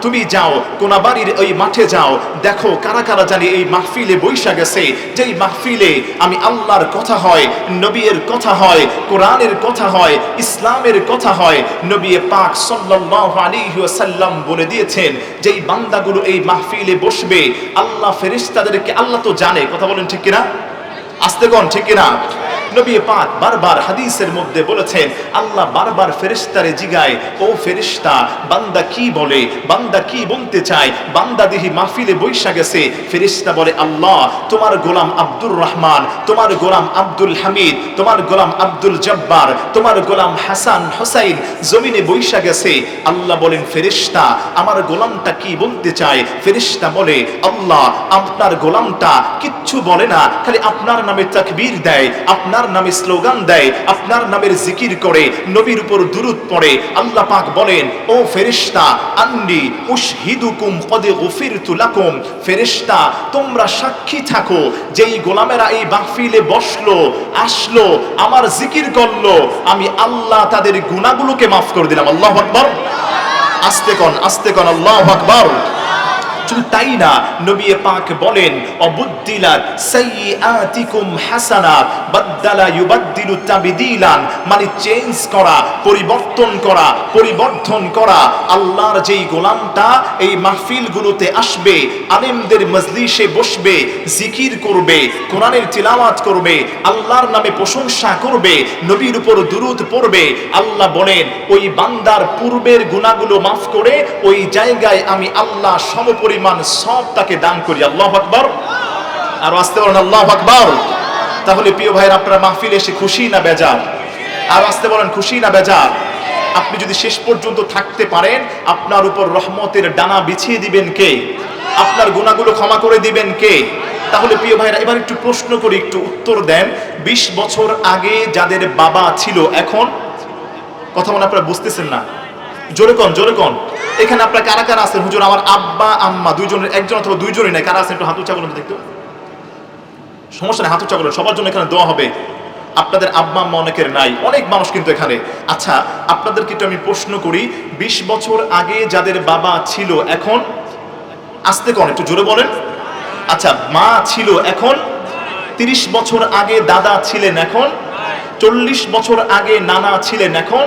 তুমি যাও কোনাবাড়ির ওই মাঠে যাও, দেখো কারা কারা জানি এই মাহফিলে বৈশা গেছে, যেই মাহফিলে আমি আল্লাহর কথা হয়, নবীর কথা হয়, কোরআনের কথা হয়, ইসলামের কথা হয়। নবী পাক সাল্লাল্লাহু আলাইহি ওয়াসাল্লাম বলে দিয়েছেন, যেই বান্দাগুলো এই মাহফিলে বসবে, আল্লাহ ফেরেশতাদেরকে, আল্লাহ তো জানে, কথা বলেন ঠিক কিনা? আস্তে কোন ঠিক কিনা? নবী পাক বারবার হাদিসের মধ্যে বলেছেন, আল্লাহ বারবার ফেরেশতারে জিগায়, ও ফেরেশতা বান্দা কি বলে, বান্দা কি বলতে চায়, বান্দা দেখি মাহফিলে বৈশা গেছে। ফেরেশতা বলে, আল্লাহ তোমার গোলাম আব্দুর রহমান, তোমার গোলাম আব্দুল হামিদ, তোমার গোলাম আব্দুল জব্বার, তোমার গোলাম হাসান হোসাইন জমিনে বৈশা গেছে। আল্লাহ বলেন, ফেরেশতা আমার গোলামটা কি বলতে চায়? ফেরেশতা বলে, আল্লাহ আপনার গোলামটা কিচ্ছু বলে না, খালি আপনার নামে তাকবীর দেয়, আপনার নামে স্লোগান দেয়, আপনার নামের জিকির করে, নবীর উপর দুরূদ পড়ে। আল্লাহ পাক বলেন, ও ফেরেশতা আন্নী উশহিদুকুম কদ গফিরতু লাকুম, ফেরেশতা তোমরা সাক্ষী থাকো, যেই গোলামেরা এই মাহফিলে বসলো, আসলো, আমার জিকির করলো, আমি আল্লাহ তাদের গুনাহগুলোকে মাফ করে দিলাম। আল্লাহু আকবার। আস্তে কোন আল্লাহু আকবার। শুধু তাই না, নবী পাক বলেন, অবুদ্দিলাত সাইয়্যাতিকুম হাসানাত বাদদালা ইউবাদদিলু তাবদীলান, মানে চেঞ্জ করা, পরিবর্তন করা, পরিবর্ধন করা। আল্লাহর যেই গোলামটা এই মাহফিলগুলোতে আসবে, আলেমদের মজলিসে বসবে, জিকির করবে, কোরআনের তিলাওয়াত করবে, আল্লাহর নামে প্রশংসা করবে, নবীর উপর দুরূদ পড়বে, আল্লাহ বলেন ওই বান্দার পূর্বের গুনাহগুলো মাফ করে ওই জায়গায় আমি আল্লাহ সমপরিমাণ সব তাকে দান করি। আল্লাহু আকবার। আর আসতে বলেন আল্লাহু আকবার। তাহলে প্রিয় ভাইরা, আপনারা মাহফিলে এসে খুশি না বেজার? আর আসতে বলেন খুশি না বেজার? আপনি যদি শেষ পর্যন্ত থাকতে পারেন, আপনার উপর রহমতের ডানা বিছিয়ে দিবেন কে? আপনার গুনাহগুলো ক্ষমা করে দিবেন কে? তাহলে প্রিয় ভাইরা, এবার একটু প্রশ্ন করি, একটু উত্তর দেন। 20 বছর আগে যাদের বাবা ছিল, এখন কথা বলে আপনারা বুঝতেছেন না, জোরে কোন। এখানে আপনারা কারা কারা আছেন, হুজুর আমার আব্বা আম্মা দুইজনের, একজন অথবা দুইজনই নাই, কারা আছেন একটু হাত উঁচা করুন দেখতে। সমস্যা নেই, হাত উঁচা করুন, সবার জন্য এখানে দোয়া হবে। আপনাদের আব্বা আম্মা অনেকের নাই, অনেক মানুষ কিন্তু এখানে। আচ্ছা, আপনাদেরকে একটু আমি প্রশ্ন করি, 20 বছর আগে যাদের বাবা ছিল, এখন আস্তে কোন একটু জোরে বলেন। আচ্ছা, মা ছিল, এখন 30 বছর আগে দাদা ছিলেন, এখন 40 বছর আগে নানা ছিলেন, এখন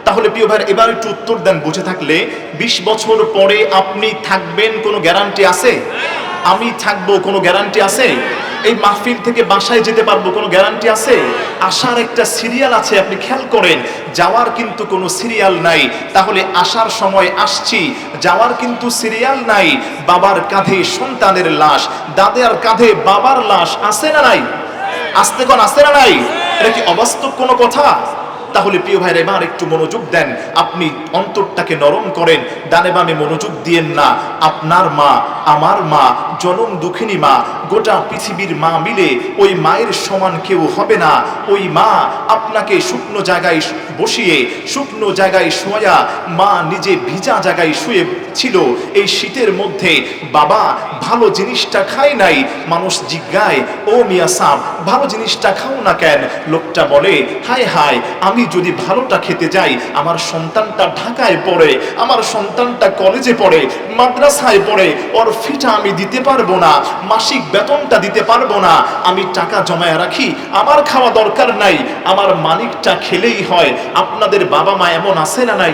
তাহলে প্রিয় ভাই এবার একটু উত্তর দেন বুঝে থাকলে, 20 বছর পরে আপনি থাকবেন কোনো গ্যারান্টি আছে? আমি থাকবো কোনো গ্যারান্টি আছে? এই মাহফিল থেকে বাসায় যেতে পারবো কোনো গ্যারান্টি আছে? আসার একটা সিরিয়াল আছে, আপনি খেয়াল করেন, যাওয়ার কিন্তু কোনো সিরিয়াল নাই। তাহলে আসার সময় আসছি, যাওয়ার কিন্তু সিরিয়াল নাই। বাবার কাঁধে সন্তানের লাশ, দাদার কাঁধে বাবার লাশ, আছে না নাই? আসতে কোন আছে না নাই? এটা কি অবাস্তব কোনো কথা? তাহলে প্রিয় ভাইরা এবার একটু মনোযোগ দেন, আপনি অন্তরটাকে নরম করেন, ডানে বামে মনোযোগ দিয়েন না। আপনার মা, আমার মা, জনম দুঃখিনী মা, গোটা পৃথিবীর মা মিলে ওই মায়ের সমান কেউ হবে না। ওই মা আপনাকে শুকনো জায়গায় বসিয়ে, শুকনো জায়গায় শোয়া, মা নিজে ভিজা জায়গায় শুয়ে ছিল এই শীতের মধ্যে। বাবা ভালো জিনিসটা খায় নাই, মানুষ জিজ্ঞায়, ও মিয়া সাব ভালো জিনিসটা খাও না কেন? লোকটা বলে, হায় হায়, আমি যদি ভালোটা খেতে যাই, আমার সন্তানটা ঢাকায় পড়ে, আমার সন্তানটা কলেজে পড়ে, মাদ্রাসায় পড়ে, ওর ফিটা আমি দিতে পারবো না, মাসিক বেতনটা দিতে পারবো না, আমি টাকা জমায় রাখি, আমার খাওয়া দরকার নাই, আমার মানিকটা খেলেই হয়। আপনাদের বাবা মা এমন আছে না নাই?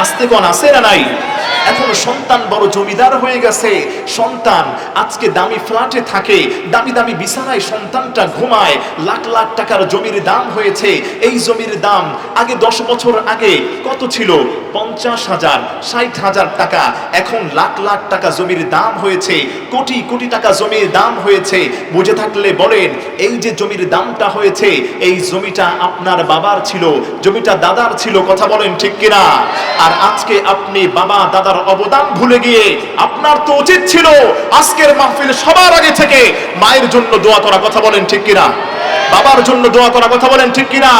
আসতে কোন আছে না নাই? এখন সন্তান বড় জমিদার হয়ে গেছে, সন্তান আজকে দামি ফ্ল্যাটে থাকে, দামি দামি বিছানায় সন্তানটা ঘুমায়, লাখ লাখ টাকার জমির দাম হয়েছে। এই জমির দাম আগে 10 বছর আগে কত ছিল? 50,000, 60,000 টাকা। এখন লাখ লাখ টাকা জমির দাম হয়েছে, কোটি কোটি টাকা জমির দাম হয়েছে। বুঝে থাকলে বলেন, এই যে জমির দামটা হয়েছে, এই জমিটা আপনার বাবার ছিল, জমিটা দাদার ছিল, কথা বলেন ঠিক কিনা? আর আজকে আপনি বাবা দাদার অবদান ভুলে গিয়ে আপনার তো উচিত ছিল আজকের মাহফিল সবার আগে থেকে মায়ের জন্য দোয়া করা, কথা বলেন ঠিক কিনা? বাবার জন্য দোয়া করা, কথা বলেন ঠিক কিনা?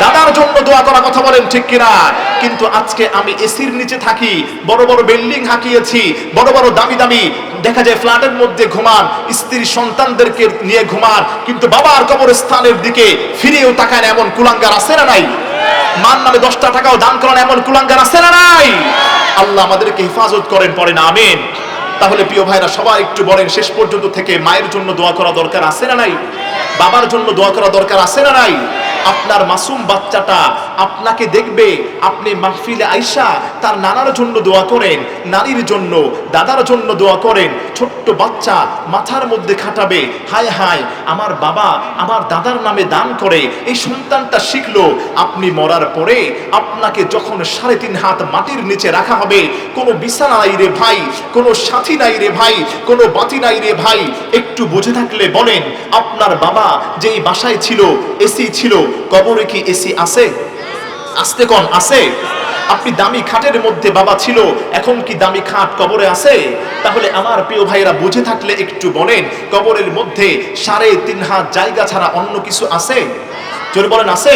দাদার জন্য দোয়া করা, কথা বলেন ঠিক কিনা? কিন্তু আজকে আমি এসির নিচে থাকি, বড় বড় বিল্ডিং হাঁকিয়েছি, বড় বড় দামি দামি দেখা যায় ফ্ল্যাটের মধ্যে ঘুমান, স্ত্রী সন্তানদেরকে নিয়ে ঘুমান, কিন্তু বাবার কবরস্থানের দিকে ফিরেও তাকায় না, এমন কুলাঙ্গার আছে না নাই? মান নামে 10টা টাকাও দান করেন এমন কুলাঙ্গার আছে না নাই? আল্লাহ আমাদেরকে হেফাজত করেন, পড়েন আমিন। তাহলে প্রিয় ভাইরা সবাই একটু বলেন, শেষ পর্যন্ত থেকে মায়ের জন্য দোয়া করা দরকার আছে না নাই? বাবার জন্য দোয়া করা দরকার আছে না নাই? আপনার মাসুম বাচ্চাটা আপনাকে দেখবে, আপনি মাহফিলে আইসা তার নানার জন্য দোয়া করেন, নানির জন্য, দাদার জন্য দোয়া করেন। ছোট্ট বাচ্চা মাথার মধ্যে খাটাবে, হায় হায় আমার বাবা আমার দাদার নামে দান করে, এই সন্তানটা শিখলো। আপনি মরার পরে আপনাকে যখন 3.5 হাত মাটির নিচে রাখা হবে, কোনো বিছানা নাই রে ভাই, কোনো সাথী নাই রে ভাই, কোনো বাতি নাই রে ভাই, একটু বুঝে থাকলে বলেন, আপনার বাবা যেই বাসায় ছিল এসি ছিল, কবরে কি এসি আছে? আসতে কোন আছে? আপনি দামি খাটের মধ্যে বাবা ছিল, এখন কি দামি খাট কবরে আছে? তাহলে আমার প্রিয় ভাইরা বুঝে থাকলে একটু বলেন, কবরের মধ্যে 3.5 হাত জায়গা ছাড়া অন্য কিছু আছে? জোরে বলেন আছে?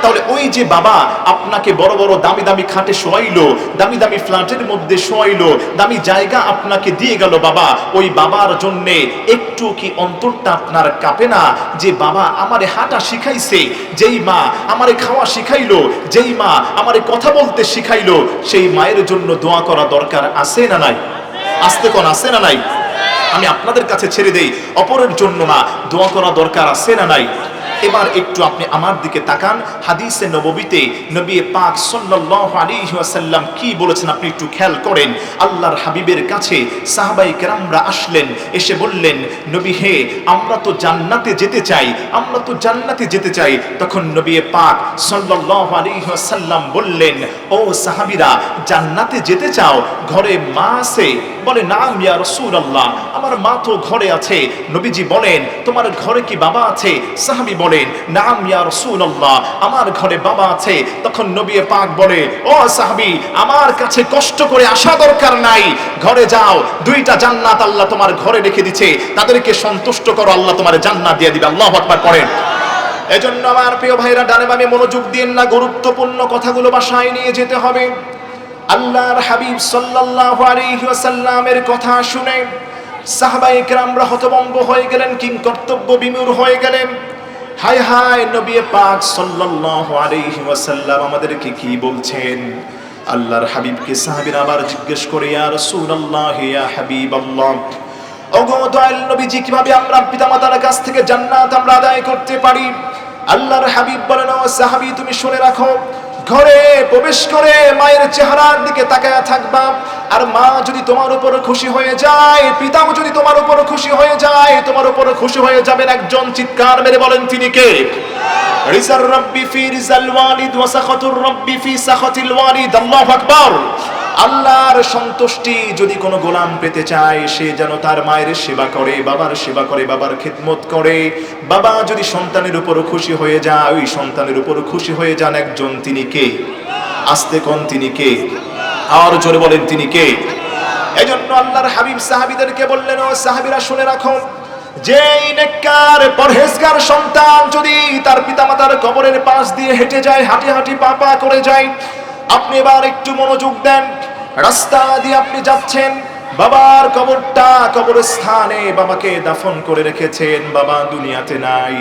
তাহলে ওই যে বাবা আপনাকে বড় বড় দামি দামি খাটে শোয়াইলো, দামি দামি ফ্ল্যাটের মধ্যে শোয়াইলো, দামি জায়গা আপনাকে দিয়ে গেল বাবা, ওই বাবার জন্য একটু কি অন্তরটা আপনার কাঁপে না? যে বাবা আমারে হাঁটা শিখাইছে, যেই মা আমারে খাওয়া শিখাইলো, যেই মা আমারে কথা বলতে শিখাইলো, সেই মায়ের জন্য দোয়া করা দরকার আছে না নাই? আসতে কোন আছে না নাই? আমি আপনাদের কাছে ছেড়ে দেই, অপরের জন্য না, দোয়া করা দরকার আছে না নাই? এবার একটু আপনি আমার দিকে তাকান, হাদিসে নববীতে নবী পাক সাল্লাল্লাহু আলাইহি ওয়াসাল্লাম কি বলেছেন আপনি একটু খেয়াল করেন। আল্লাহর হাবিবের কাছে সাহাবায়ে কেরামরা আসলেন, এসে বললেন, নবী হে, আমরা তো জান্নাতে যেতে চাই, আমরা তো জান্নাতে যেতে চাই। তখন নবী পাক সাল্লাল্লাহু আলাইহি ওয়াসাল্লাম বললেন, ও সাহাবীরা, জান্নাতে যেতে চাও? ঘরে মা আছে? বলে, নাম ইয়া রাসূলুল্লাহ, আমার মা তো ঘরে আছে। নবীজি বলেন, তোমার ঘরে কি বাবা আছে? সাহাবী বলেন, নাম ইয়া রাসূলুল্লাহ, আমার ঘরে বাবা আছে। তখন নবী পাক বলে, ও সাহাবী, আমার কাছে কষ্ট করে আসা দরকার নাই, ঘরে যাও, 2টা জান্নাত আল্লাহ তোমার ঘরে রেখে দিয়েছে, তাদেরকে সন্তুষ্ট করো, আল্লাহ তোমার জান্নাত দিয়ে দিবে। আল্লাহু আকবার করেন। এজন্য আমার প্রিয় ভাইরা ডানে বামে মনোযোগ দিন না, গুরুত্বপূর্ণ কথাগুলো বাসায় নিয়ে যেতে হবে। আল্লাহর হাবিব সাল্লাল্লাহু আলাইহি ওয়াসাল্লামের কথা শুনে সাহাবায়ে কেরামরা হতভম্ব হয়ে গেলেন, কিংকর্তব্য বিমূঢ় হয়ে গেলেন। হায় হায়, নবী পাক সাল্লাল্লাহু আলাইহি ওয়াসাল্লাম আমাদেরকে কি বলছেন? আল্লাহর হাবিবকে সাহাবীরা আবার জিজ্ঞেস করে, ইয়া রাসূলুল্লাহ, ইয়া হাবিবাল্লাহ, ওগো দয়াল নবীজি, কিভাবে আমরা পিতামাতার কাছ থেকে জান্নাত আমরা আদায় করতে পারি? আল্লাহর হাবিব বলেন, ও সাহাবী, তুমি শুনে রাখো, ঘরে প্রবেশ করে মায়ের চেহারার দিকে তাকায়া থাকবা। আর মা যদি তোমার উপর খুশি হয়ে যায়, পিতাও যদি তোমার উপর খুশি হয়ে যায়, তোমার উপর খুশি হয়ে যাবেন একজন। চিৎকার মেরে বলেন তিনি কে? রিজার রাব্বি ফি রিজাল ওয়ালিদ ওয়া সাখাতুর রাব্বি ফি সাখাতিল ওয়ালিদ। আল্লাহু আকবার। আল্লাহর সন্তুষ্টি যদি কোনো গোলাম পেতে চায়, সে যেন তার মায়ের সেবা করে, বাবার সেবা করে, বাবার খিদমত করে। বাবা যদি সন্তানের উপর খুশি হয়ে যায়, ওই সন্তানের উপর খুশি হয়ে যান একজন। তিনি কে? আস্তে কোন তিনি কে? আর জোরে বলেন তিনি কে? এজন্য আল্লাহর হাবিব সাহাবীদেরকে বললেন, ও সাহাবীরা শুনে রাখো, যেই নেককার পরহেজগার সন্তান যদি তার পিতামাতার কবরের পাশ দিয়ে হেঁটে যায়, হাঁটি হাঁটি পা পা করে যায়, আপনি এবার একটু মনোযোগ দেন। রাস্তা দিয়ে আপনি যাচ্ছেন, বাবার কবরটা, কবরস্থানে বাবাকে দাফন করে রেখেছেন, বাবা দুনিয়াতে নাই।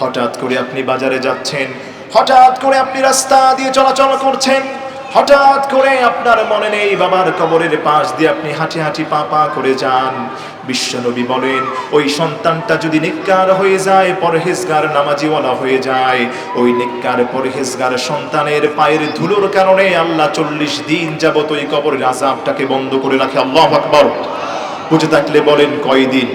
হঠাৎ করে আপনি বাজারে যাচ্ছেন, হঠাৎ করে আপনি রাস্তা দিয়ে চলাচল করছেন, হঠাৎ করে আপনার মনে নেই বাবার কবরের পাশ দিয়ে আপনি হাঁটি হাঁটি পা পা করে যান। বিশ্বনবী বলেন, ওই সন্তানটা যদি নেককার হয়ে যায়, পরহেজগার নামাজিওয়ালা হয়ে যায়, ওই নেককার পরহেজগার সন্তানের পায়ের ধুলোর কারণে আল্লাহ 40 দিন যাবত ওই কবরের আযাবটাকে বন্ধ করে রাখে। আল্লাহু আকবার। বুঝে থাকলে বলেন কয়দিন?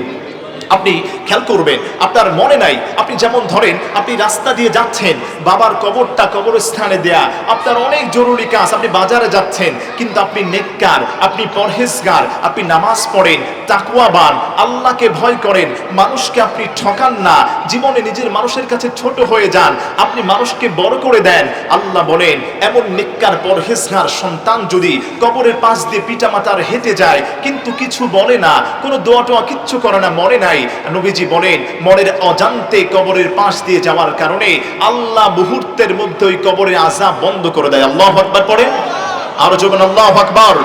আপনি খেয়াল করবেন, আপনার মনে নাই, আপনি যেমন ধরেন আপনি রাস্তা দিয়ে যাচ্ছেন, বাবার কবরটা কবরস্থানে দেয়া আপনার অনেক জরুরি কাজ, আপনি বাজারে যাচ্ছেন, কিন্তু আপনি নেককার, আপনি পরহেজগার, আপনি নামাজ পড়েন, তাকওয়াবান, আল্লাহকে ভয় করেন, মানুষকে আপনি ঠকান না, জীবনে নিজের মানুষের কাছে ছোট হয়ে যান, আপনি মানুষকে বড় করে দেন। আল্লাহ বলেন, এমন নেককার পরহেজগার সন্তান যদি কবরের পাশ দিয়ে পিতামাতার হেঁটে যায়, কিন্তু কিছু বলে না, কোনো দোয়া টোয়া কিচ্ছু করে না, মনে নাই, নবীজি বলেন মনের অজান্তে কবরের পাশ দিয়ে যাওয়ার কারণে আল্লাহ মুহূর্তের মধ্যে ওই কবরের আযাব বন্ধ করে দেয়। আল্লাহু আকবার পড়েন, আরো জোরে আল্লাহু আকবার।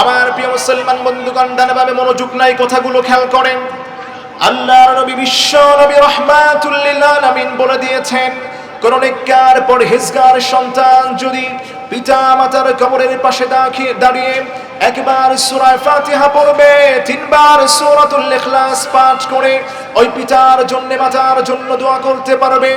আমার প্রিয় মুসলমান বন্ধুগণ, ডানাভাবে মনোযোগ নাই, কথাগুলো খেয়াল করেন। আল্লাহর নবী বিশ্ব নবী রাহমাতুল লিল আলামিন বলে দিয়েছেন, কোন নেককার পরহেজগার সন্তান যদি পিতা মাতার কবরের পাশে দাঁড়িয়ে একবার সূরা ফাতিহা পড়বে, 3 বার সূরাতুল ইখলাস পাঠ করে ওই পিতার জন্য মাতার জন্য দোয়া করতে পারবে,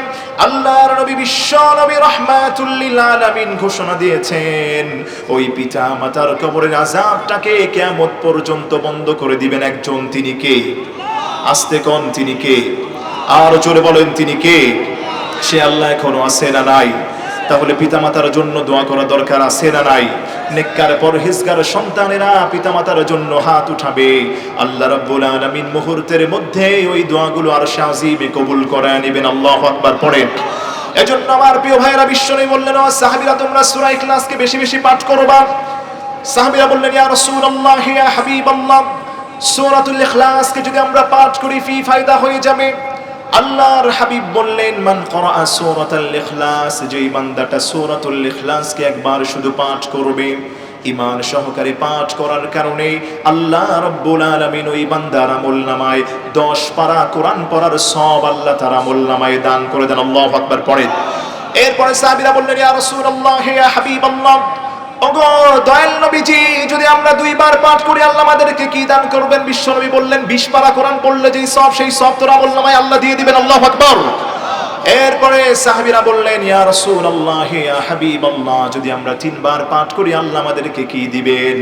আল্লাহর নবী বিশ্ব নবী রাহমাতুল লিল আলামিন ঘোষণা দিয়েছেন, ওই পিতা মাতার কবরের আযাবটাকে কিয়ামত পর্যন্ত বন্ধ করে দিবেন একজন। তিনি কে? আস্তে কোন তিনি কে? আর জোরে বলেন তিনি কে? সে আল্লাহ এখনো আছে না নাই? তাহলে পিতামাতার জন্য দোয়া করা দরকার, আছে না নাই? নেককার পরহেজগার সন্তানেরা পিতামাতার জন্য হাত উঠাবে, আল্লাহ রাব্বুল আলামিন মুহূর্তের মধ্যে ওই দোয়াগুলো আরশে আজিমে কবুল করে নেবেন। আল্লাহু আকবার পড়েন। এজন্য আমার প্রিয় ভাইয়েরা, বিশ্বনবী বললেন, ও সাহাবীরা তোমরা সূরা ইখলাসকে বেশি বেশি পাঠ করবা। সাহাবীরা বললেন, ইয়া রাসূলুল্লাহ, ইয়া হাবিবাল্লাহ, সূরাতুল ইখলাসকে যদি আমরা পাঠ করি ফি ফায়দা হয়ে যাবে। আল্লাহর হাবিব বললেন, মান ক্বরা সূরাতুল ইখলাস, যেই বান্দাটা সূরাতুল ইখলাসকে একবার শুধু পাঠ করবে, ঈমান সহকারে পাঠ করার কারণে আল্লাহ রাব্বুল আলামিন ওই বান্দার আমলনামায় 10 পারা কোরআন পড়ার সওয়াব আল্লাহ তার আমলনামায় দান করে দেন। আল্লাহু আকবার পড়েন। এরপরে সাহাবীরা বললেন, ইয়া রাসূলুল্লাহ, ইয়া হাবিবাল্লাহ, ওগো দয়াল নবীজি, যদি আমরা 2 বার পাঠ করি আল্লাহ আমাদেরকে কি দান করবেন? বিশ্বনবী বললেন, 20 পারা কোরআন পড়লে যেই সওয়াব, সেই সওয়াব তোর আমলনামায় আল্লাহ দিয়ে দিবেন। আল্লাহু আকবার। এরপরে সাহাবীরা বললেন, ইয়া রাসূলুল্লাহ, ইয়া হাবিবাল্লাহ, যদি আমরা 3 বার পাঠ করি আল্লাহ আমাদেরকে কি দিবেন?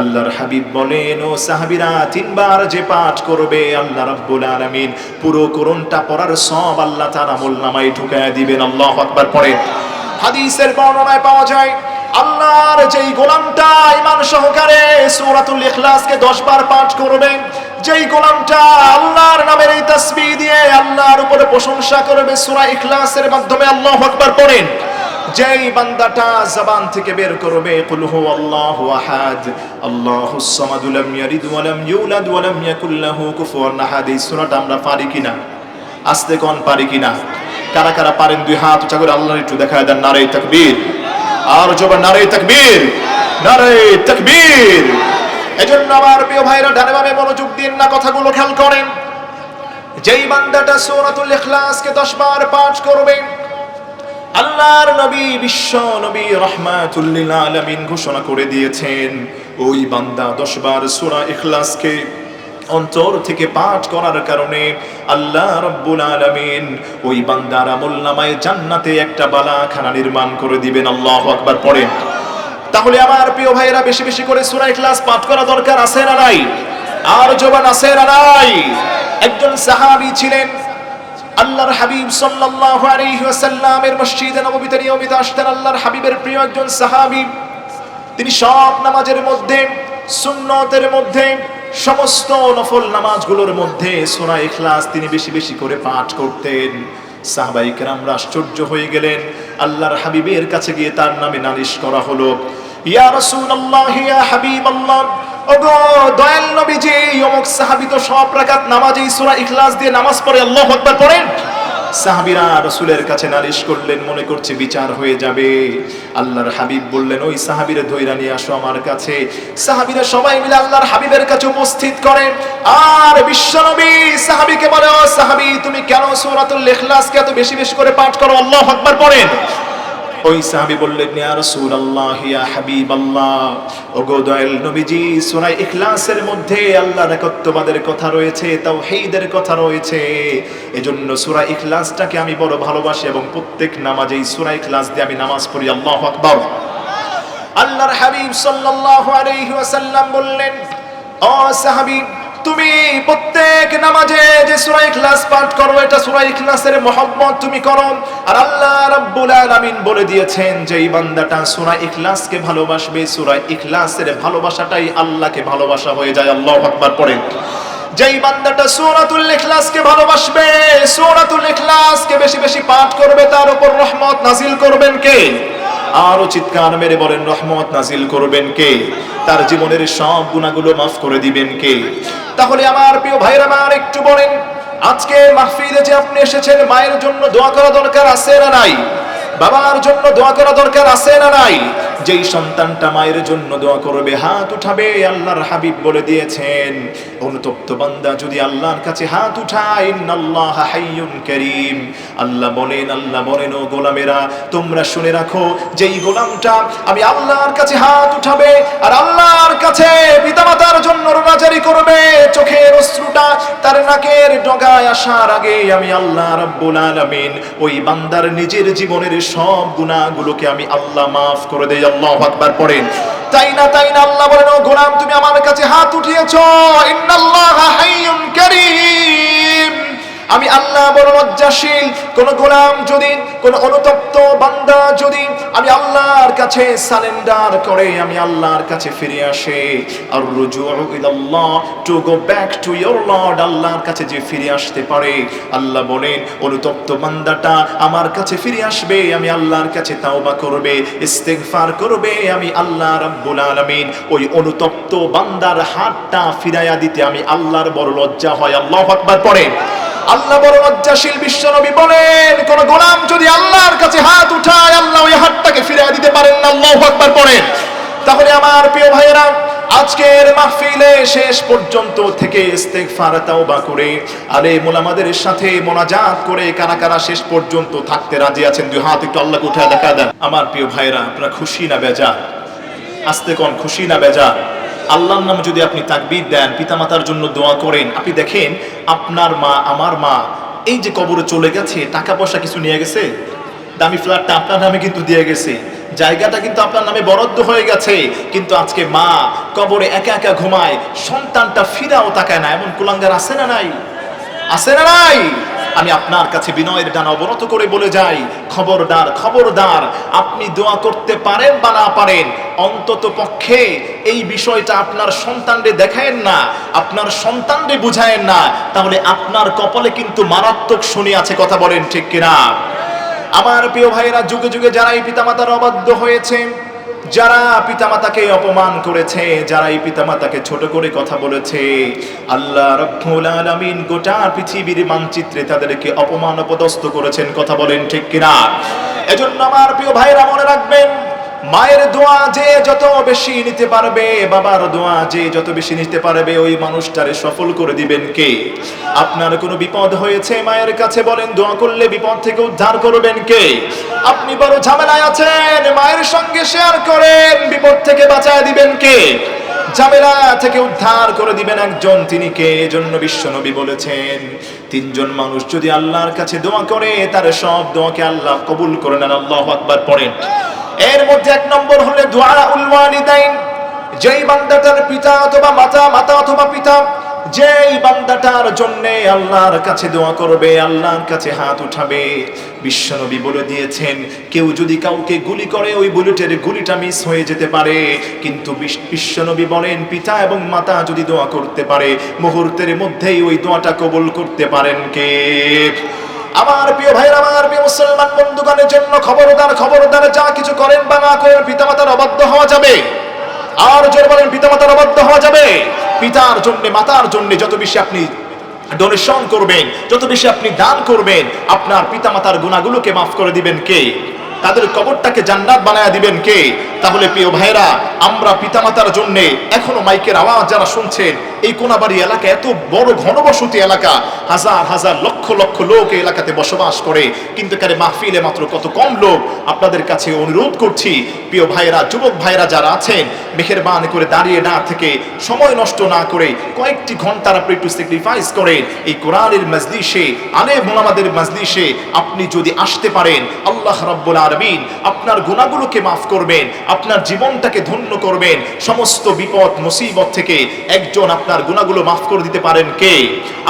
আল্লাহর হাবিব বলেন, ও সাহাবীরা, 3 বার যে পাঠ করবে আল্লাহ রাব্বুল আলামিন পুরো কোরআনটা পড়ার সওয়াব আল্লাহ তার আমলনামায় ঢুকায়া দিবেন। আল্লাহু আকবার পড়ে। হাদিসের বর্ণনায় পাওয়া যায়, আল্লাহর যেই গোলামটা ঈমান সহকারে সূরাতুল ইখলাসকে 10 বার পাঠ করবে, যেই গোলামটা আল্লাহর নামের এই তাসবিহ দিয়ে আল্লাহর উপরে প্রশংসা করবে সূরা ইখলাসের মাধ্যমে, আল্লাহু আকবার পড়েন, যেই বান্দাটা জবান থেকে বের করবে কুল হুয়াল্লাহু আহাদ, আল্লাহুস সামাদ, লাম ইয়ালিদ ওয়া লাম ইউলাদ ওয়া লাম ইয়াকুল লাহু কুফুয়ান আহাদ, এই সূরাটা আমরা পারি কিনা? আস্তে কোন পারি কিনা? কারা কারা পারেন 2 হাত উঁচা করে আল্লাহর একটু দেখায় দেন। নারে তাকবীর, আর জোরে নারে তাকবীর, নারে তাকবীর। এজন্য আমার প্রিয় ভাইরা, ডানে বামে মনোযোগ দিন না, কথাগুলো খেয়াল করেন। যেই বান্দাটা সূরাতুল ইখলাসকে 10 বার পাঠ করবে, আল্লাহর নবী বিশ্ব নবী রাহমাতুল লিল আলামিন ঘোষণা করে দিয়েছেন, ওই বান্দা 10 বার সূরা ইখলাসকে অন্তর থেকে পাঠ করার কারণে আল্লাহ রাব্বুল আলামিন ওই বান্দার আমলনামায় জান্নাতে একটা বালাখানা নির্মাণ করে দিবেন। আল্লাহু আকবার পড়েন। তাহলে আমার প্রিয় ভাইয়েরা বেশি বেশি করে সূরা ইখলাস পাঠ করা দরকার, আছে না নাই? আর জবান আছে না নাই? একজন সাহাবী ছিলেন, আল্লাহর হাবিব সাল্লাল্লাহু আলাইহি ওয়াসাল্লামের মসজিদে নববীতে নিয়মিত আসতেন। আল্লাহর হাবিবের প্রিয় একজন সাহাবী, তিনি সব নামাজের মধ্যে, সুন্নতের মধ্যে, সমস্ত নফল নামাজগুলোর মধ্যে সূরা ইখলাস তিনি বেশি বেশি করে পাঠ করতেন। সাহাবায়ে কেরামরা আশ্চর্য হয়ে গেলেন। আল্লাহর হাবিবের কাছে গিয়ে তার নামে নালিশ করা হলো, ইয়া রাসূলুল্লাহ, ইয়া হাবিবাল্লাহ, ওগো দয়াল নবীজি, অমুক সাহাবী তো সব রাকাত নামাজেই সূরা ইখলাস দিয়ে নামাজ পড়ে, আল্লাহু আকবার পড়েন। সাহাবীরা রাসূলের কাছে নালিশ করলেন, মনে করছে বিচার হয়ে যাবে। আল্লাহর হাবিব বললেন, ওই সাহাবীরে ধইরা নিয়ে আসো আমার কাছে। সাহাবীরা সবাই মিলে আল্লাহর হাবিবের কাছে উপস্থিত করেন। আর বিশ্বনবী সাহাবীকে বলে, ও সাহাবী, তুমি কেন সূরাতুল ইখলাসকে এত বেশি বেশি করে পাঠ করো, আল্লাহু আকবার পড়েন। ওই সাহাবী বললেন, ইয়া রাসূলুল্লাহ, ইয়া হাবিবাল্লাহ, ওগো দয়াল নবীজি, সূরা ইখলাসের মধ্যে আল্লাহর একত্ববাদের কথা রয়েছে, তাওহীদের কথা রয়েছে, এজন্য সূরা ইখলাসটাকে আমি বড় ভালোবাসি এবং প্রত্যেক নামাজেই সূরা ইখলাস দিয়ে আমি নামাজ পড়ি, আল্লাহু আকবার। আল্লাহর হাবিব সাল্লাল্লাহু আলাইহি ওয়াসাল্লাম বললেন, ও সাহাবী, তুমি প্রত্যেক নামাজে যে সূরা ইখলাস পাঠ করো, এটা সূরা ইখলাসের মহব্বত তুমি করো। আর আল্লাহ রাব্বুল আলামিন বলে দিয়েছেন যে এই বান্দাটা সূরা ইখলাসকে ভালোবাসবে, সূরা ইখলাসের ভালোবাসাটাই আল্লাহকে ভালোবাসা হয়ে যায়, আল্লাহু আকবার পড়েন। যেই বান্দাটা সূরাতুল ইখলাসকে ভালোবাসবে, সূরাতুল ইখলাসকে বেশি বেশি পাঠ করবে, তার উপর রহমত নাজিল করবেন কে? আরো চিৎকার মেরে বলেন, রহমত নাজিল করবেন কে? তার জীবনের সব গুনাহগুলো মাফ করে দিবেন কে? তাহলে আমার প্রিয় ভাইরা, আমার একটু বলেন, আজকে মাহফিলে যে আপনি এসেছেন, মায়ের জন্য দোয়া করা দরকার আছে না নাই? বাবার জন্য দোয়া করা দরকার আছে না নাই? যেই সন্তানটা মায়ের জন্য দোয়া করবে, হাত উঠাবে, আল্লাহর হাবিব বলে দিয়েছেন, অনুতপ্ত বান্দা যদি আল্লাহর কাছে হাত উঠায়, ইন্নাল্লাহা হাইয়ুন কারীম, আল্লাহ বলেন, ও গোলামেরা, তোমরা শুনে রাখো, যেই গোলামটা আমি আল্লাহর কাছে হাত উঠাবে আর আল্লাহর কাছে পিতামাতার জন্য রোনাজারি করবে, চোখের অশ্রুটা তার নাকের ডগায় আসার আগে আমি আল্লাহ রাব্বুল আলামিন ওই বান্দার নিজের জীবনের সব গুনাহগুলোকে আমি আল্লাহ মাফ করে দেই, আল্লাহু আকবার পড়েন। তাই না আল্লাহ বলেন, ও গোলাম, তুমি আমার কাছে হাত উঠিয়েছো, ইন্নাল্লাহা হাইয়ুন কারীম, আমি আল্লাহ বড় লজ্জাশীল। কোন গোলাম যদি, কোন অনুতপ্ত বান্দা যদি আমি আল্লাহর কাছে সারেন্ডার করে আমি আল্লাহর কাছে ফিরে আসে, আর রুজু ইলাল্লাহ, to go back to your lord, আল্লাহর কাছে যে ফিরে আসতে পারে, আল্লাহ বলেন অনুতপ্ত বান্দাটা আমার কাছে ফিরে আসবে, আমি আল্লাহর কাছে তাওবা করবে, ইস্তিগফার করবে, আমি আল্লাহ রাব্বুল আলামিন ওই অনুতপ্ত বান্দার হাতটা ফিরাইয়া দিতে আমি আল্লাহর বড় লজ্জা হয়, আল্লাহু আকবার পড়েন। আল্লাহ বড় লজ্জাশীল। বিশ্বনবী বলেন, কোন গোলাম যদি আল্লাহর কাছে হাত উঠায়, আল্লাহ ওই হাতটাকে ফিরিয়ে দিতে পারেন না, আল্লাহু আকবার পড়েন। তাহলে আমার প্রিয় ভাইয়েরা, আজকের মাহফিলে শেষ পর্যন্ত থেকে ইস্তিগফার তাওবা করে আলেম ওলামাদের সাথে মোনাজাত করে কারা কারা শেষ পর্যন্ত থাকতে রাজি আছেন? দুই হাত একটু আল্লাহকে উঠায় দেখা দেন। আমার প্রিয় ভাইয়েরা, আপনারা খুশি না বেজার? আস্তে কোন, খুশি না বেজার? আল্লাহর নামে যদি আপনি তাকবীর দেন, পিতামাতার জন্য দোয়া করেন, আপনি দেখেন আপনার মা, আমার মা, এই যে কবরে চলে গেছে, টাকা পয়সা কিছু নিয়ে গেছে, দামি ফ্ল্যাটটা আপনার নামে কিন্তু দিয়ে গেছে, জায়গাটা কিন্তু আপনার নামে বরাদ্দ হয়ে গেছে, কিন্তু আজকে মা কবরে একা একা ঘুমায়, সন্তানটা ফিরাও তাকায় না, এমন কুলাঙ্গার আছে না নাই? আছে না নাই? আমি আপনার কাছে বিনয়ের ডানা অবনত করে বলে যাই, খবরদার, আপনি দোয়া করতে পারেন বা না পারেন, অন্তত পক্ষে এই বিষয়টা আপনার সন্তানরে দেখায়েন না, আপনার সন্তানরে বুঝায়েন না, তাহলে আপনার কপালে কিন্তু মারাত্মক শনি আছে, কথা বলেন ঠিক কিনা? আমার প্রিয় ভাইয়েরা, যুগে যুগে যারা এই পিতামাতার অবাধ্য হয়েছে, যারা পিতামাতাকে অপমান করেছে, যারা এই পিতামাতাকে ছোট করে কথা বলেছে, আল্লাহ রাব্বুল আলামিন গোটা পৃথিবীর মানচিত্রে তাদেরকে অপমান অপদস্থ করেছেন, কথা বলেন ঠিক কিনা? এজন্য আমার প্রিয় ভাইরা মনে রাখবেন, মায়ের দোয়া যে যত বেশি নিতে পারবে, বাবার দোয়া যে যত বেশি নিতে পারবে, ওই মানুষটারে সফল করে দিবেন কে? আপনার কোনো বিপদ হয়েছে, মায়ের কাছে বলেন, দোয়া করলে বিপদ থেকে উদ্ধার করবেন কে? আপনি বড় ঝামেলায় আছেন, মায়ের সঙ্গে শেয়ার করেন, বিপদ থেকে বাঁচায় দিবেন কে? ঝামেলা থেকে উদ্ধার করে দিবেন একজন, তিনি কে? এজন্য বিশ্বনবী বলেছেন তিনজন মানুষ যদি আল্লাহর কাছে দোয়া করে তার সব দোয়াকে আল্লাহ কবুল করে নেন। আল্লাহু আকবার পড়েন। এর মধ্যে এক নম্বর হলো দুআউল ওয়ালিদাইন। যেই বান্দাটার পিতা অথবা মাতা, মাতা অথবা পিতা, যেই বান্দাটার জন্য আল্লাহর কাছে দোয়া করবে, আল্লাহর কাছে হাত উঠাবে, বিশ্বনবী বলে দিয়েছেন কেউ যদি কাউকে গুলি করে ওই বুলেটের গুলিটা মিস হয়ে যেতে পারে, কিন্তু বিশ্বনবী বলেন পিতা এবং মাতা যদি দোয়া করতে পারে মুহূর্তের মধ্যেই ওই দোয়াটা কবুল করতে পারেন কে? আমার প্রিয় ভাইরা, আমার প্রিয় মুসলমান বন্ধুগণের জন্য খবরদার, খবরদার, যা কিছু করেন বা না করেন পিতামাতার অবাধ্য হওয়া যাবে। আর জোর বলেন পিতামাতার অবাধ্য হওয়া যাবে। পিতার জন্য, মাতার জন্য যত বেশি আপনি ডোনেশন করবেন, যত বেশি আপনি দান করবেন, আপনার পিতামাতার গুনাহগুলোকে মাফ করে দিবেন কে? তাদের কবরটাকে জান্নাত বানায়া দিবেন কে? তাহলে প্রিয় ভাইরা, আমরা পিতামাতার জন্য এখনো মাইকের আওয়াজ যারা শুনছেন, এই কোনাবাড়ি এলাকা এত বড় ঘনবসতি এলাকা, হাজার হাজার লক্ষ লক্ষ লোক এই এলাকাতে বসবাস করে, কিন্তু এখানে মাহফিলে মাত্র কত কম লোক। আপনাদের কাছে অনুরোধ করছি প্রিয় ভাইরা, যুবক ভাইরা যারা আছেন, মেহেরবান করে দাঁড়িয়ে না থেকে, সময় নষ্ট না করে কয়েকটি ঘন্টার আপনি একটু স্যাক্রিফাইস করেন এই কোরআনের মজলিসে, আলেম ওলামাদের মজলিসে আপনি যদি আসতে পারেন, আল্লাহ রাব্বুল আলামিন আপনার গুনাহগুলোকে মাফ করবেন, আপনার জীবনটাকে ধন্য করবেন। সমস্ত বিপদ মুসিবত থেকে একজন আপনার গুনাহগুলো মাফ করে দিতে পারেন কে?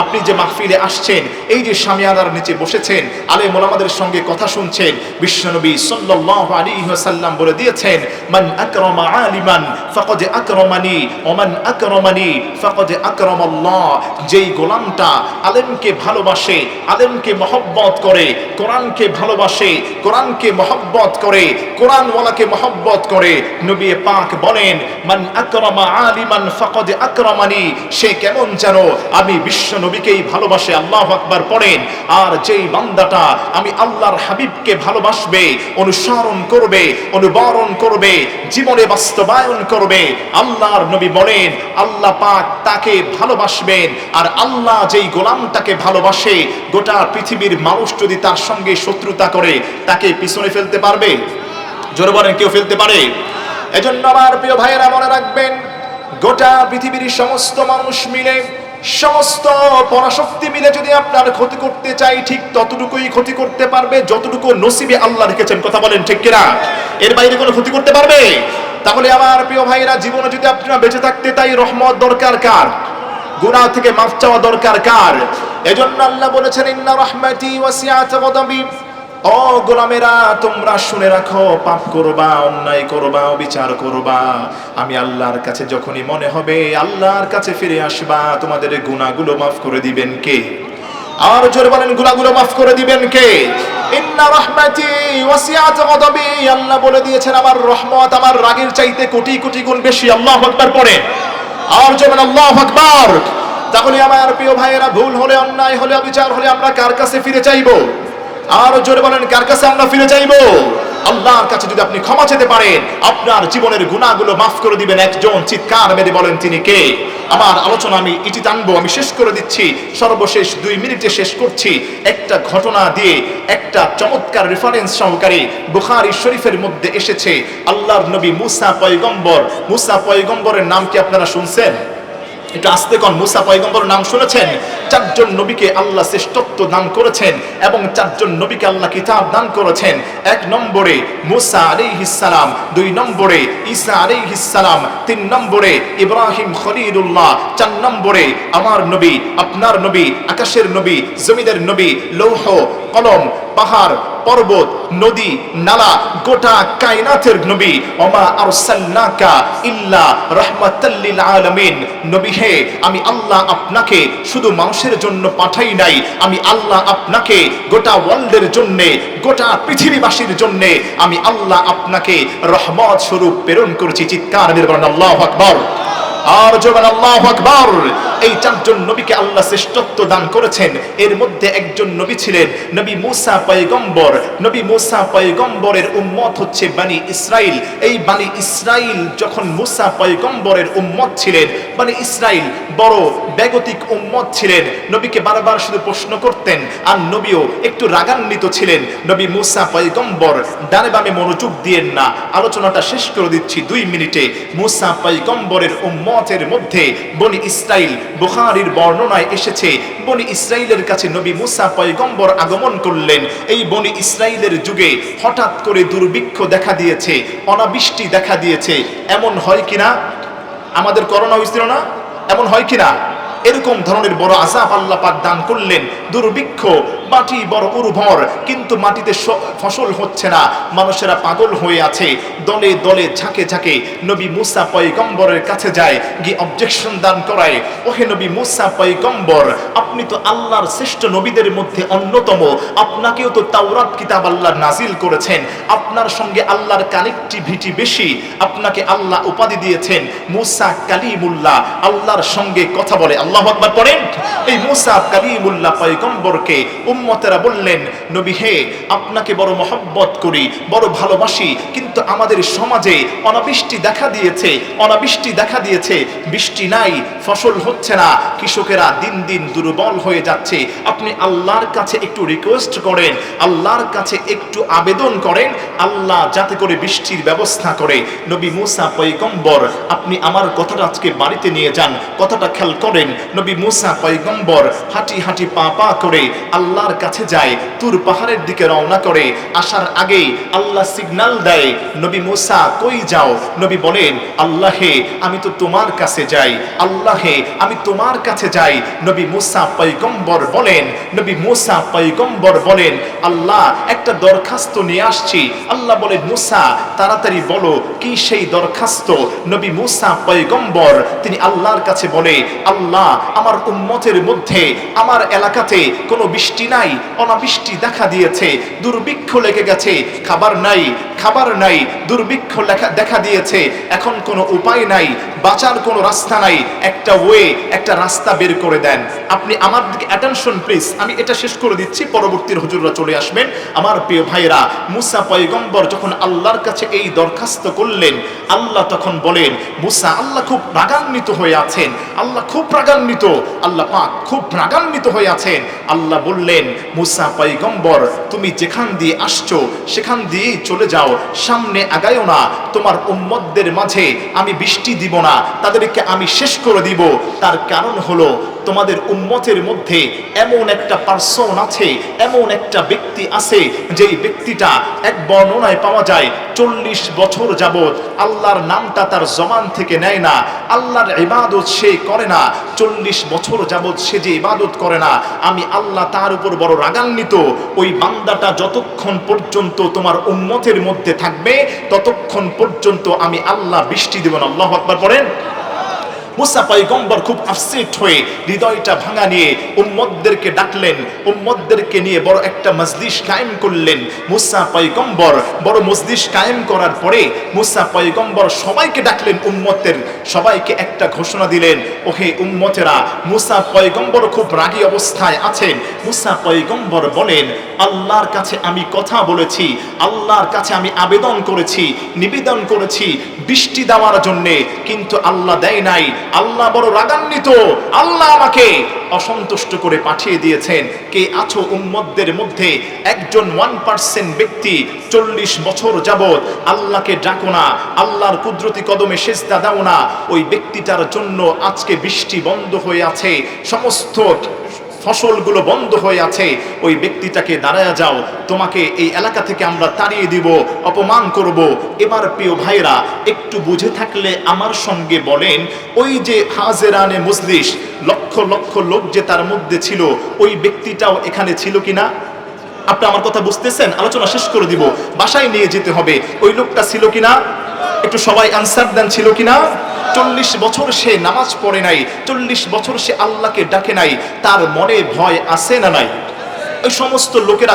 আপনি যে মাহফিলে আসছেন, এই যে শামিয়ানার নিচে বসেছেন, আলেম ওলামাদের সঙ্গে কথা শুনছেন, বিশ্বনবী সাল্লাল্লাহু আলাইহি ওয়াসাল্লাম বলে দিয়েছেন মান আকরামা আলিমান ফাকাদ আকরামানি ওয়া মান আকরামানি ফাকাদ আকরামাল্লাহ। যেই গোলামটা আলেমকে ভালোবাসে, আলেমকে মহব্বত করে, কোরআনকে ভালোবাসে, কোরআনকে মহব্বত করে, কোরআনওয়ালাকে মহব্বত করে, নবী পাক বলেন মান আকরামা আলিমান ফাকাদ আকরামানি, সে কেমন যেন আমি বিশ্ব নবীকেই ভালোবাসে। আল্লাহু আকবার পড়েন। আর যেই বান্দাটা আমি আল্লাহর হাবিবকে ভালোবাসবে, অনুসরণ করবে, অনুবরণ করবে, জীবনে বাস্তবায়ন করবে, আল্লাহর নবী বলেন আল্লাহ পাক তাকে ভালোবাসবেন। আর আল্লাহ যেই গোলামটাকে ভালোবাসে, গোটা পৃথিবীর মানুষ যদি তার সঙ্গে শত্রুতা করে, তাকে পিছনে ফেলতে পারবে? জোরে বলেন, কেউ ফেলতে পারে? এজন্য আমার প্রিয় ভাইয়েরা মনে রাখবেন, গোটা পৃথিবীর সমস্ত মানুষ মিলে, সমস্ত পরাশক্তি মিলে যদি আপনার ক্ষতি করতে চাই, ঠিক ততটুকুই ক্ষতি করতে পারবে যতটুকু নসিবে আল্লাহ রেখেছেন। কথা বলেন ঠিক কিনা? এর বাইরে কোনো ক্ষতি করতে পারবে? তাহলে আমার প্রিয় ভাইরা, জীবনে যদি আপনারা বেঁচে থাকতে তাই রহমত দরকার কার? গুনাহ থেকে মাফ চাওয়া দরকার কার? এজন্য আল্লাহ বলেছেন ইন্না রাহমাতি ওয়াসিআত গাদাবি। ও গোলামেরা, তোমরা শুনে রাখো, পাপ করবা, অন্যায় করবা, বিচার করবা, আমি আল্লাহর কাছে যখনই মনে হবে আল্লাহর কাছে ফিরে আসবা, তোমাদের গুনাহগুলো মাফ করে দিবেন কে? আর জোরে বলেন, গুনাহগুলো মাফ করে দিবেন কে? ইন্না রাহমাতি ওয়াসিআত গাদাবি। আল্লাহ বলে দিয়েছেন আমার রহমত আমার রাগের চাইতে কোটি কোটি গুণ বেশি। আল্লাহু আকবার পড়ে। আর জোরে বলেন আল্লাহু আকবার। তাহলে আমার প্রিয় ভাইয়েরা, ভুল হলে, অন্যায় হলে, অবিচার হলে আমরা কার কাছে ফিরে চাইবো? আর জোরে বলেন, কার কাছে আমরা ফিরে চাইবো? আল্লাহর কাছে যদি আপনি ক্ষমা চেতে পারেন, আপনার জীবনের গুনাহগুলো মাফ করে দিবেন একজন। চিৎকার মেরে বলেন তিনি কে? আমার আলোচনা আমি ইতি টানবো, আমি শেষ করে দিচ্ছি, সর্বশেষ 2 মিনিটে শেষ করছি একটা ঘটনা দিয়ে, একটা চমৎকার রেফারেন্স সহকারে বুখারী শরীফের মধ্যে এসেছে। আল্লাহর নবী মুসা পয়গম্বর, মুসা পয়গম্বরের নাম কি আপনারা শুনছেন? এটা আস্তে কোন, মুসা পয়গম্বরের নাম শুনেছেন? 4 জন নবীকে আল্লাহ শ্রেষ্ঠত্ব দান করেছেন এবং 4 জন নবীকে আল্লাহ কিতাব দান করেছেন। 1 নম্বরে মুসা আলাইহিস সালাম, 2 নম্বরে ঈসা আলাইহিস সালাম, 3 নম্বরে ইব্রাহিম খলিলুল্লাহ, 4 নম্বরে আমার নবী, আপনার নবী, আকাশের নবী, জমিনের নবী, লৌহ কলম, পাহাড় পর্বত, নদী নালা, গোটা কায়নাতের নবী। ওমা আরসালনাকা ইল্লা রাহমাতাল লিল আলামিন। নবী হে, আমি আল্লাহ আপনাকে শুধু মানুষের জন্য পাঠাই নাই, আমি আল্লাহ আপনাকে গোটা ওয়ার্ল্ডের জন্য, গোটা পৃথিবীবাসীর জন্য আমি আল্লাহ আপনাকে রহমত স্বরূপ প্রেরণ করেছি। চিৎকার দিয়ে বলেন আল্লাহু আকবার। আর জোরে আল্লাহু আকবার। এই চারজন নবীকে আল্লাহ শ্রেষ্ঠত্ব দান করেছেন। এর মধ্যে একজন নবী ছিলেন নবী মূসা পয়গম্বর। নবী মূসা পয়গম্বরের উম্মত হচ্ছে বনি ইসরাইল। এই বনি ইসরাইল যখন মূসা পয়গম্বরের উম্মত ছিলেন, বনি ইসরাইল বড় বেগতিক উম্মত ছিলেন, নবীকে বারবার শুধু প্রশ্ন করতেন, আর নবীও একটু রাগান্বিত ছিলেন। নবী মূসা পয়গম্বর, ডানে বামে মনোযোগ দিয়েন না, আলোচনাটা শেষ করে দিচ্ছি 2 মিনিটে। মূসা পয়গম্বরের উম্মতের মধ্যে বনি ইসরাইল, বুখারীর বর্ণনায় এসেছে, বনি ইসরাইলের কাছে নবী মূসা পয়গম্বর আগমন করলেন। এই বনি ইসরাইলের যুগে হঠাৎ করে দুর্ভিক্ষ দেখা দিয়েছে, অনাবৃষ্টি দেখা দিয়েছে। এমন হয় কিনা, আমাদের করোনা হয়েছিল না, এমন হয় কিনা? এরকম ধরনের বড় আযাব আল্লাহ পাক দান করলেন। দুর্ভিক্ষ, মাটি বড় উর্বর, কিন্তু মাটিতে ফসল হচ্ছে না, মানুষেরা পাগল হয়ে আছে। দলে দলে ঝাঁকে ঝাঁকে নবী মূসা পয়গম্বরের কাছে যায়, গিয়ে অবজেকশন দান করায়, ওহে নবী মূসা পয়গম্বর, আপনি তো আল্লাহর শ্রেষ্ঠ নবীদের মধ্যে অন্যতম, আপনাকেও তো তাওরাত কিতাব আল্লাহ নাজিল করেছেন, আপনার সঙ্গে আল্লাহর কানেক্টিভিটি বেশি, আপনাকে আল্লাহ উপাধি দিয়েছেন মূসা কালিমুল্লাহ, আল্লাহর সঙ্গে কথা বলে। আল্লাহু আকবার পড়েন। এই মূসা কালিমুল্লাহ পয়গম্বরকে উম্মতেরা বললেন, নবী হে, আপনাকে বড় মহব্বত করি, বড় ভালোবাসি, কিন্তু আমাদের সমাজে অনাবৃষ্টি দেখা দিয়েছে, অনাবৃষ্টি দেখা দিয়েছে, বৃষ্টি নাই, ফসল হচ্ছে না, কৃষকেরা দিন দিন দুর্বল হয়ে যাচ্ছে। আপনি আল্লাহর কাছে একটু রিকোয়েস্ট করেন, আল্লাহর কাছে একটু আবেদন করেন, আল্লাহ যাতে করে বৃষ্টির ব্যবস্থা করে। নবী মূসা পয়গম্বর, আপনি আমার কথাটা আজকে বাড়িতে নিয়ে যান, কথাটা খেয়াল করেন। নবী মূসা পয়গম্বর হাঁটি হাঁটি পা পা করে আল্লাহর কাছে যায়, তুর পাহাড়ের দিকে রওনা করে। আসার আগেই আল্লাহ সিগন্যাল দেয়, নবী মূসা কই যাও? নবী বলেন, আল্লাহে আমি তো তোমার কাছে যাই, আল্লাহে আমি তোমার কাছে যাই। নবী মূসা পয়গম্বর বলেন, নবী মূসা পয়গম্বর বলেন, আল্লাহ একটা দরখাস্ত নিয়ে আসছি। আল্লাহ বলেন, মূসা তাড়াতাড়ি বলো কি সেই দরখাস্ত? নবী মূসা পয়গম্বর তিনি আল্লাহর কাছে বলে, আল্লাহ আমার উম্মতের মধ্যে, আমার এলাকাতে কোনো বৃষ্টি নাই, অনাবৃষ্টি দেখা দিয়েছে, দুর্ভিক্ষ লেগে গেছে, খাবার নাই, খাবার নাই, দুর্ভিক্ষ দেখা দিয়েছে, এখন কোনো উপায় নাই, বাঁচার কোনো রাস্তা নাই, একটা ওয়ে, একটা রাস্তা বের করে দেন। আপনি আমার দিকে অ্যাটেনশন প্লিজ, আমি এটা শেষ করে দিচ্ছি, পরবর্তী হুজুররা চলে আসবেন। আমার প্রিয় ভাইরা, মূসা পয়গম্বর যখন আল্লাহর কাছে এই দরখাস্ত করলেন, আল্লাহ তখন বলেন, মূসা আল্লাহ খুব রাগান্বিত হয়ে আছেন, আল্লাহ খুব রাগান্বিত, আল্লাহ পাক খুব রাগান্বিত হয়ে আছেন। আল্লাহ বললেন, মূসা পয়গম্বর তুমি যেখান দিয়ে আসছো সেখান দিয়েই চলে যাও, সামনে আগায়ও না, তোমার উম্মতদের মাঝে আমি বৃষ্টি দিব না, তাদেরকে আমি শেষ করে দিব। তার কারণ হলো তোমাদের উম্মতের মধ্যে এমন একটা পার্সন আছে, এমন একটা ব্যক্তি আছে, যেই ব্যক্তিটা এক বর্ণনায় পাওয়া যায় 40 বছর যাবত আল্লাহর নামটা তার জবান থেকে নেয় না, আল্লাহর ইবাদত সে করে না, 40 বছর যাবত সে যে ইবাদত করে না, আমি আল্লাহ তার উপর বড় রাগান্বিত। ওই বান্দাটা যতক্ষণ পর্যন্ত তোমার উম্মতের মধ্যে থাকবে ততক্ষণ পর্যন্ত আমি আল্লাহ বৃষ্টি দেব না। আল্লাহু আকবার পড়েন। মূসা পয়গম্বর খুব আপসেট হয়ে, হৃদয়টা ভাঙা নিয়ে উম্মতদেরকে ডাকলেন, উম্মতদেরকে নিয়ে বড় একটা মজলিস কায়েম করলেন। মূসা পয়গম্বর বড় মজলিস কায়েম করার পরে মূসা পয়গম্বর সবাইকে ডাকলেন, উম্মতের সবাইকে একটা ঘোষণা দিলেন, ওহে উম্মতেরা, মূসা পয়গম্বর খুব রাগী অবস্থায় আছেন। মূসা পয়গম্বর বলেন, আল্লাহর কাছে আমি কথা বলেছি, আল্লাহর কাছে আমি আবেদন করেছি, নিবেদন করেছি বৃষ্টি দেওয়ার জন্যে, কিন্তু আল্লাহ দেয় নাই। আল্লাহ বড় রাগান্বিত, আল্লাহ আমাকে অসন্তুষ্ট করে পাঠিয়ে দিয়েছেন। কে আছো উম্মতদের মধ্যে একজন 1% ব্যক্তি 40 বছর যাবত আল্লাহকে ডাকো না, আল্লাহর কুদরতি কদমে সেজদা দাও না, ওই ব্যক্তিটার জন্য আজকে বৃষ্টি বন্ধ হয়ে আছে, সমস্ত ফসলগুলো বন্ধ হয়ে আছে, ওই ব্যক্তিটাকে দাঁড়ায়া যাও, তোমাকে এই এলাকা থেকে আমরা তাড়িয়ে দিব, অপমান করব। এবার প্রিয় ভাইরা, একটু বুঝে থাকলে আমার সঙ্গে বলেন, ওই যে হাজেরানে মজলিস, লক্ষ লক্ষ লোক যে তার মধ্যে ছিল, ওই ব্যক্তিটাও এখানে ছিল কিনা? আপনি আমার কথা বুঝতেছেন? আলোচনা শেষ করে দিব, বাসায় নিয়ে যেতে হবে। ওই লোকটা ছিল কিনা? একটু সবাই আনসার দেন, ছিল কিনা? 40 বছর সে নামাজ পড়ে নাই, 40 বছর সে আল্লাহকে ডাকে নাই, তার মনে ভয় আছে না নাই? ওই সমস্ত লোকেরা